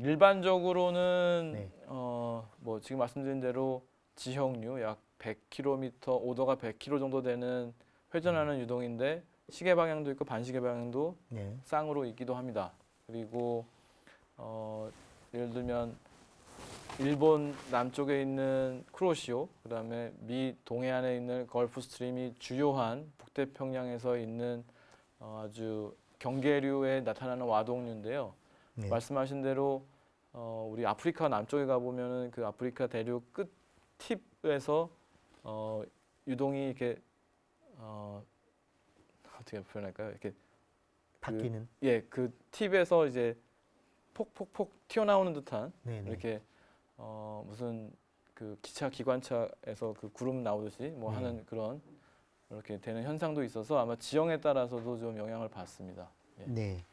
일반적으로는 네. 뭐 지금 말씀드린 대로 지형류 약 100km, 오도가 100km 정도 되는 회전하는 유동인데 시계 방향도 있고 반시계 방향도 네. 쌍으로 있기도 합니다. 그리고 예를 들면 일본 남쪽에 있는 쿠로시오, 그다음에 미 동해안에 있는 걸프 스트림이 주요한 북태평양에서 있는 아주 경계류에 나타나는 와동류인데요. 네. 말씀하신 대로 우리 아프리카 남쪽에 가보면은 그 아프리카 대륙 끝 팁에서 유동이 이렇게 어떻게 표현할까요? 이렇게 바뀌는. 그 팁에서 이제 폭폭폭 튀어나오는 듯한 네네. 이렇게 무슨 그 기차 기관차에서 그 구름 나오듯이 뭐 네. 하는 그런 이렇게 되는 현상도 있어서 아마 지형에 따라서도 좀 영향을 받습니다. 예. 네.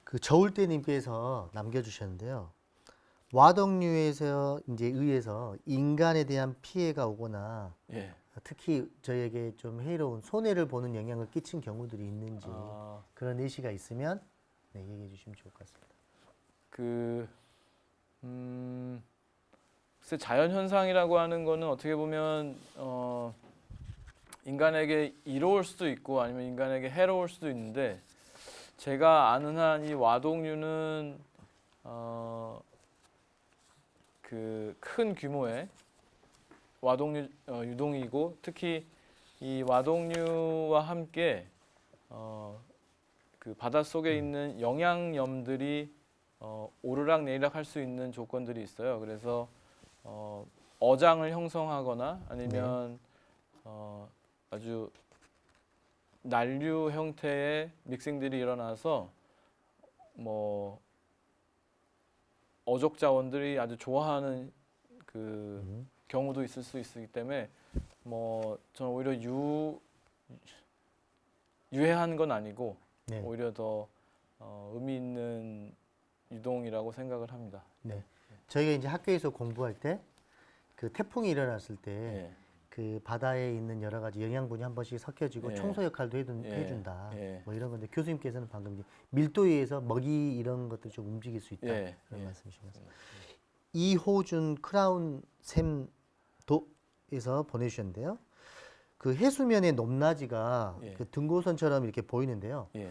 그 저울대님께서 남겨주셨는데요. 와동류에서 이제 의해서 인간에 대한 피해가 오거나 예. 특히 저에게 좀 해로운 손해를 보는 영향을 끼친 경우들이 있는지 그런 예시가 있으면 네, 얘기해 주시면 좋을 것 같습니다. 글쎄 자연 현상이라고 하는 거는 어떻게 보면 인간에게 이로울 수도 있고 아니면 인간에게 해로울 수도 있는데 제가 아는 한 이 와동류는 그 큰 규모의 와동류 유동이고 특히 이 와동류와 함께 그 바다 속에 있는 영양염들이 오르락 내리락 할 수 있는 조건들이 있어요. 그래서 어장을 형성하거나 아니면 아주 난류 형태의 믹싱들이 일어나서 뭐 어족 자원들이 아주 좋아하는 그 경우도 있을 수 있기 때문에 뭐 저는 오히려 유해한 건 아니고 네. 오히려 더 의미 있는 유동이라고 생각을 합니다. 네. 저희가 이제 학교에서 공부할 때 그 태풍이 일어났을 때 예. 그 바다에 있는 여러 가지 영양분이 한 번씩 섞여지고 예. 청소 역할도 예. 해준다. 예. 뭐 이런 건데 교수님께서는 방금 이제 밀도에 의해서 먹이 이런 것들 좀 움직일 수 있다. 예. 그런 예. 말씀이신 것 같습니다. 이호준 크라운 샘도에서 보내주셨는데요. 그 해수면의 높낮이가 예. 그 등고선처럼 이렇게 보이는데요. 예.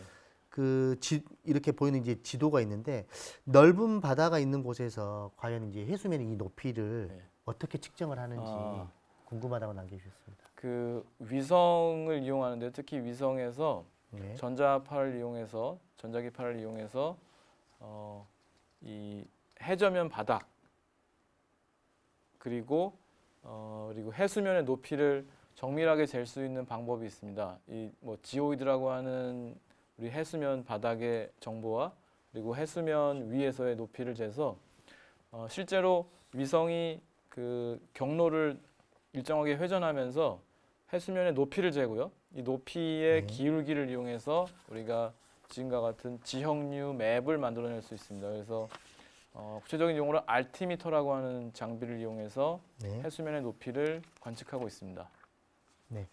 이렇게 보이는 이제 지도가 있는데 넓은 바다가 있는 곳에서 과연 이제 해수면의 이 높이를 예. 어떻게 측정을 하는지 아. 궁금하다고 남겨주셨습니다. 그 위성을 이용하는데 특히 위성에서 네. 전자기파를 이용해서 이 해저면 바닥 그리고 해수면의 높이를 정밀하게 잴 수 있는 방법이 있습니다. 이 뭐 지오이드라고 하는 우리 해수면 바닥의 정보와 그리고 해수면 위에서의 높이를 재서 실제로 위성이 그 경로를 일정하게 회전하면서 해수면의 높이를 재고요. 이 높이의 네. 기울기를 이용해서 우리가 지금과 같은 지형류 맵을 만들어낼 수 있습니다. 그래서 구체적인 용어로 알티미터라고 하는 장비를 이용해서 네. 해수면의 높이를 관측하고 있습니다. 네.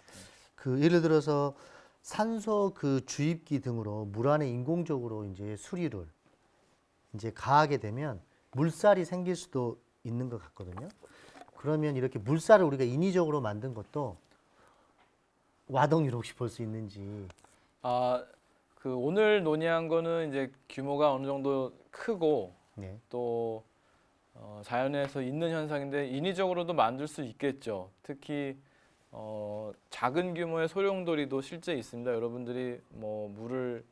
그 예를 들어서 산소 그 주입기 등으로 물 안에 인공적으로 이제 수리를 이제 가하게 되면 물살이 생길 수도 있는 것 같거든요. 그러면 이렇게 물살을 우리가 인위적으로 만든 것도 와동류로 혹시 볼 수 있는지. 그 오늘 논의한 거는 이제 규모가 어느 정도 크고 네. 또 자연에서 있는 현상인데 인위적으로도 만들 수 있겠죠. 특히 작은 규모의 소용돌이도 실제 있습니다. 여러분들이 뭐 물을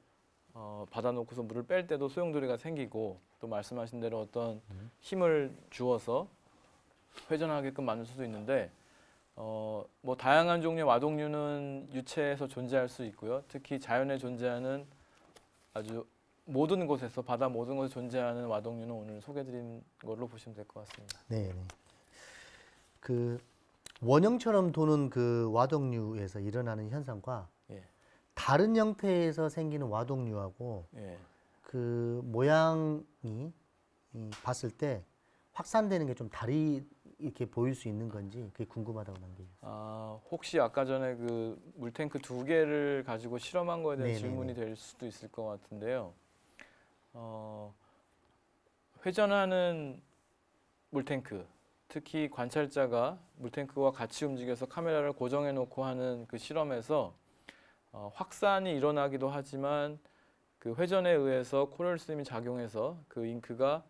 받아놓고서 물을 뺄 때도 소용돌이가 생기고 또 말씀하신 대로 어떤 힘을 주어서 회전하게끔 만들 수도 있는데 뭐 다양한 종류의 와동류는 유체에서 존재할 수 있고요. 특히 자연에 존재하는 아주 모든 곳에서 바다 모든 곳에 존재하는 와동류는 오늘 소개드린 걸로 보시면 될 것 같습니다. 네, 네. 그 원형처럼 도는 그 와동류에서 일어나는 현상과 예, 다른 형태에서 생기는 와동류하고 예. 그 모양이 봤을 때 확산되는 게 좀 다리 이렇게 보일 수 있는 건지 그게 궁금하다고 남겨주셨어요. 혹시 아까 전에 그 물탱크 2개를 가지고 실험한 거에 대한 네네네. 질문이 될 수도 있을 것 같은데요. 회전하는 물탱크, 특히 관찰자가 물탱크와 같이 움직여서 카메라를 고정해 놓고 하는 그 실험에서 확산이 일어나기도 하지만 그 회전에 의해서 코럴 스림이 작용해서 그 잉크가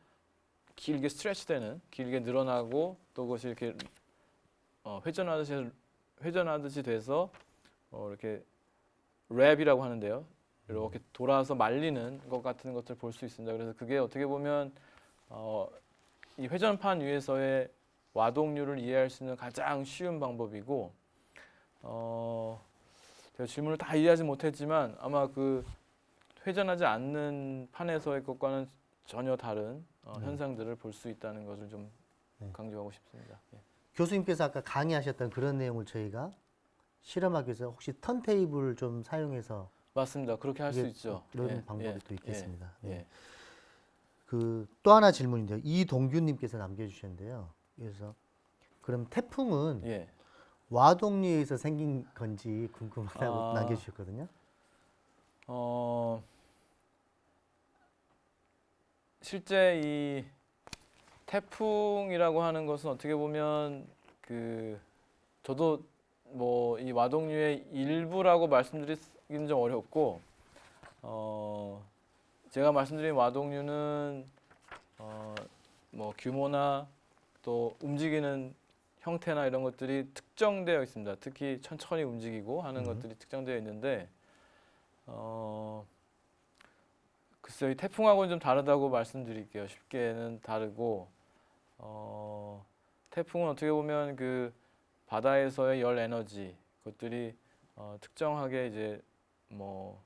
길게 스트레치되는, 길게 늘어나고 또 그것이 이렇게 회전하듯이 돼서 이렇게 랩이라고 하는데요. 이렇게 돌아서 말리는 것 같은 것들을 볼 수 있습니다. 그래서 그게 어떻게 보면 이 회전판 위에서의 와동류를 이해할 수 있는 가장 쉬운 방법이고, 제가 질문을 다 이해하지 못했지만 아마 그 회전하지 않는 판에서의 것과는 전혀 다른 현상들을 볼 수 있다는 것을 좀 네. 강조하고 싶습니다. 예. 교수님께서 아까 강의하셨던 그런 내용을 저희가 실험하기 위해서 혹시 턴테이블 좀 사용해서 맞습니다. 그렇게 할 수 이게 있죠. 그런 예, 방법이 예, 또 있겠습니다. 예, 네. 예. 그 또 하나 질문인데요. 이동규님께서 남겨주셨는데요. 그래서 그럼 태풍은 예. 와동류에서 생긴 건지 궁금하다고 아. 남겨주셨거든요. 실제 이 태풍이라고 하는 것은 어떻게 보면 그 저도 뭐 이 와동류의 일부라고 말씀드리기는 좀 어렵고 제가 말씀드린 와동류는 뭐 규모나 또 움직이는 형태나 이런 것들이 특정되어 있습니다. 특히 천천히 움직이고 하는 것들이 특정되어 있는데 글쎄요, 이 태풍하고는 좀 다르다고 말씀드릴게요. 쉽게는 다르고 태풍은 어떻게 보면 그 바다에서의 열 에너지 그것들이 특정하게 이제 뭐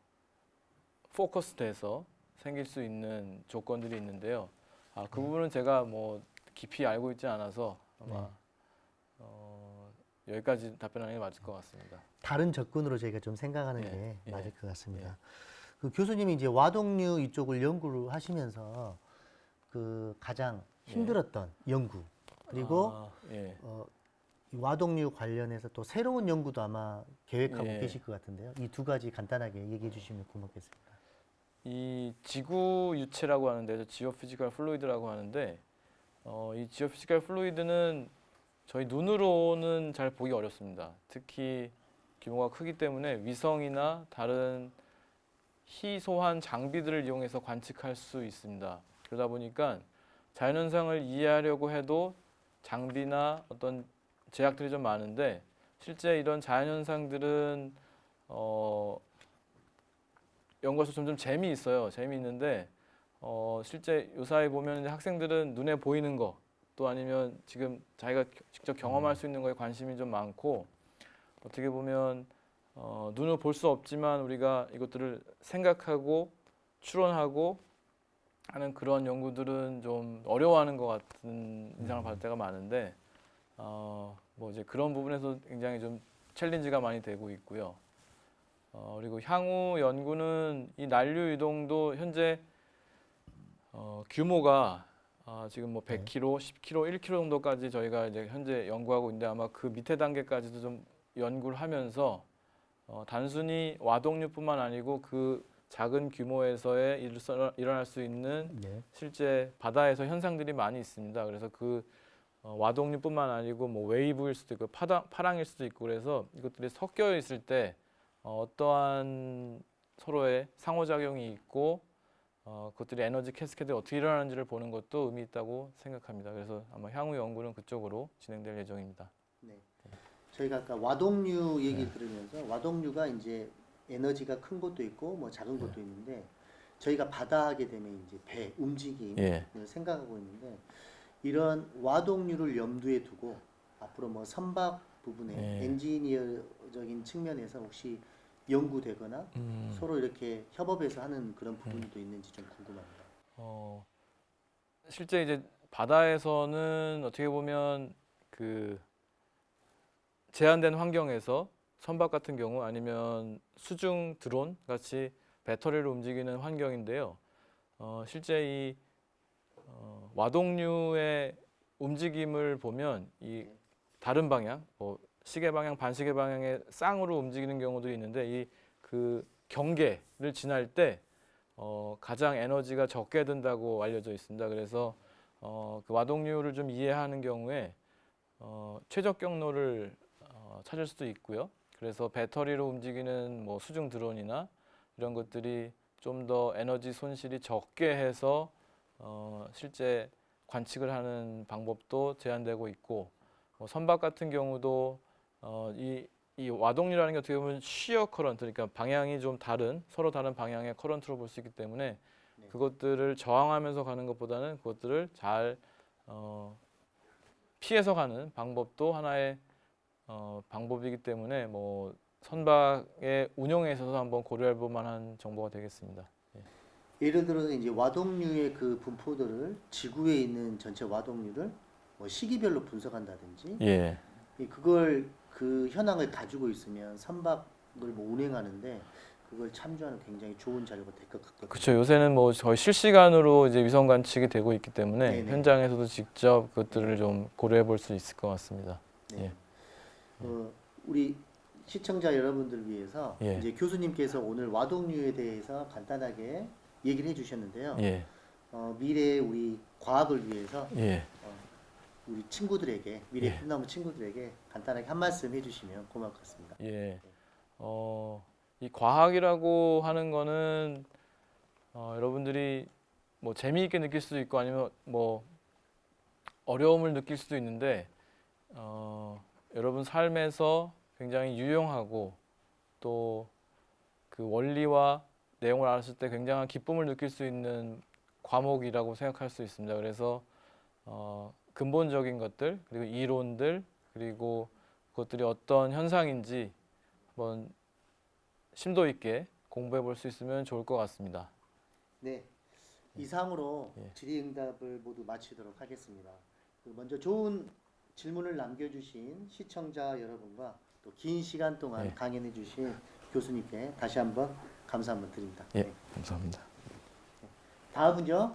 포커스돼서 생길 수 있는 조건들이 있는데요. 그 부분은 제가 뭐 깊이 알고 있지 않아서 아마 여기까지 답변하는 게 맞을 것 같습니다. 다른 접근으로 저희가 좀 생각하는 예, 게 예, 맞을 것 같습니다. 예. 그 교수님이 이제 와동류 이쪽을 연구를 하시면서 그 가장 힘들었던 연구 그리고 예. 이 와동류 관련해서 또 새로운 연구도 아마 계획하고 예. 계실 것 같은데요. 이 두 가지 간단하게 얘기해 주시면 고맙겠습니다. 이 지구 유체라고 하는데 지오피지컬 플루이드라고 하는데 이 지오피지컬 플루이드는 저희 눈으로는 잘 보기 어렵습니다. 특히 규모가 크기 때문에 위성이나 다른 희소한 장비들을 이용해서 관측할 수 있습니다. 그러다 보니까 자연현상을 이해하려고 해도 장비나 어떤 제약들이 좀 많은데 실제 이런 자연현상들은 연구에서 점점 재미있어요. 재미있는데 실제 요사이 보면 이제 학생들은 눈에 보이는 거 또 아니면 지금 자기가 직접 경험할 수 있는 거에 관심이 좀 많고 어떻게 보면 눈으로 볼 수 없지만 우리가 이것들을 생각하고 추론하고 하는 그런 연구들은 좀 어려워하는 것 같은 인상을 받을 때가 많은데 뭐 이제 그런 부분에서 굉장히 좀 챌린지가 많이 되고 있고요. 그리고 향후 연구는 이 난류 이동도 현재 규모가 지금 뭐 100km, 10km, 1km 정도까지 저희가 이제 현재 연구하고 있는데 아마 그 밑에 단계까지도 좀 연구를 하면서 단순히 와동류뿐만 아니고 그 작은 규모에서의 일어날 수 있는 네. 실제 바다에서 현상들이 많이 있습니다. 그래서 그 와동류뿐만 아니고 뭐 웨이브일 수도 있고 파랑일 수도 있고 그래서 이것들이 섞여 있을 때 어떠한 서로의 상호작용이 있고 그것들이 에너지 캐스케드에 어떻게 일어나는지를 보는 것도 의미 있다고 생각합니다. 그래서 아마 향후 연구는 그쪽으로 진행될 예정입니다. 네. 저희가 아까 와동류 얘기 들으면서 와동류가 이제 에너지가 큰 것도 있고 뭐 작은 것도 있는데 저희가 바다하게 되면 이제 배 움직임을 생각하고 있는데 이런 와동류를 염두에 두고 앞으로 뭐 선박 부분에 예. 엔지니어적인 측면에서 혹시 연구되거나 음. 서로 이렇게 협업해서 하는 그런 부분도 있는지 좀 궁금합니다. 실제 이제 바다에서는 어떻게 보면 그 제한된 환경에서 선박 같은 경우 아니면 수중 드론 같이 배터리로 움직이는 환경인데요. 실제 이 와동류의 움직임을 보면 이 다른 방향, 뭐 시계 방향, 반시계 방향의 쌍으로 움직이는 경우도 있는데 이 그 경계를 지날 때 가장 에너지가 적게 든다고 알려져 있습니다. 그래서 그 와동류를 좀 이해하는 경우에 최적 경로를 찾을 수도 있고요. 그래서 배터리로 움직이는 뭐 수중 드론이나 이런 것들이 좀 더 에너지 손실이 적게 해서 실제 관측을 하는 방법도 제한되고 있고 선박 같은 경우도 이 와동류라는 게 어떻게 보면 쉬어 커런트, 그러니까 방향이 좀 다른 서로 다른 방향의 커런트로 볼 수 있기 때문에 네. 그것들을 저항하면서 가는 것보다는 그것들을 잘 피해서 가는 방법도 하나의 방법이기 때문에 뭐 선박의 운영에 있어서 한번 고려해 볼 만한 정보가 되겠습니다. 예를 들어서 이제 와동류의 그 분포들을 지구에 있는 전체 와동류를 뭐 시기별로 분석한다든지 예. 그걸 그 현황을 가지고 있으면 선박을 뭐 운행하는데 그걸 참조하는 굉장히 좋은 자료가 될 것 같거든요. 그렇죠. 요새는 뭐 거의 실시간으로 이제 위성 관측이 되고 있기 때문에 네네. 현장에서도 직접 그것들을 좀 고려해 볼 수 있을 것 같습니다. 네. 예. 우리 시청자 여러분들을 위해서 예. 이제 교수님께서 오늘 와동류에 대해서 간단하게 얘기를 해주셨는데요. 예. 미래의 우리 과학을 위해서 예. 우리 친구들에게 미래 예. 꿈나무 친구들에게 간단하게 한 말씀 해주시면 고마울 것 같습니다. 예. 이 과학이라고 하는 거는 여러분들이 뭐 재미있게 느낄 수도 있고 아니면 뭐 어려움을 느낄 수도 있는데 여러분 삶에서 굉장히 유용하고 또 그 원리와 내용을 알았을 때 굉장한 기쁨을 느낄 수 있는 과목이라고 생각할 수 있습니다. 그래서 근본적인 것들 그리고 이론들 그리고 그것들이 어떤 현상인지 한번 심도 있게 공부해 볼 수 있으면 좋을 것 같습니다. 네, 이상으로 예. 질의응답을 모두 마치도록 하겠습니다. 먼저 좋은 질문을 남겨주신 시청자 여러분과 또 긴 시간 동안 예. 강연해주신 교수님께 다시 한번 감사 한번 드립니다. 예, 네. 감사합니다. 다음은요,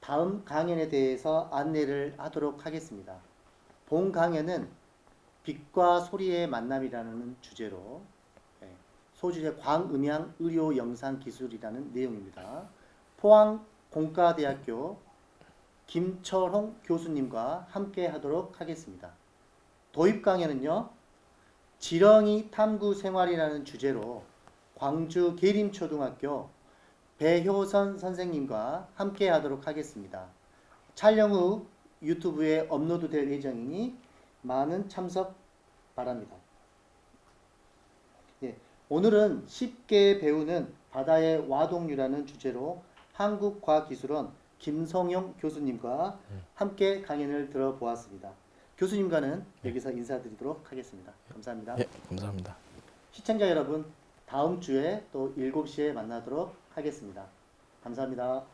다음 강연에 대해서 안내를 하도록 하겠습니다. 본 강연은 빛과 소리의 만남이라는 주제로 소주제 광음향 의료 영상 기술이라는 내용입니다. 포항 공과대학교 김철홍 교수님과 함께 하도록 하겠습니다. 도입 강연은요, 지렁이 탐구 생활이라는 주제로 광주 계림초등학교 배효선 선생님과 함께 하도록 하겠습니다. 촬영 후 유튜브에 업로드될 예정이니 많은 참석 바랍니다. 예, 오늘은 쉽게 배우는 바다의 와동류라는 주제로 한국과학기술원 김성용 교수님과 함께 강연을 들어보았습니다. 교수님과는 여기서 인사드리도록 하겠습니다. 감사합니다. 예, 감사합니다. 시청자 여러분, 다음 주에 또 7시에 만나도록 하겠습니다. 감사합니다.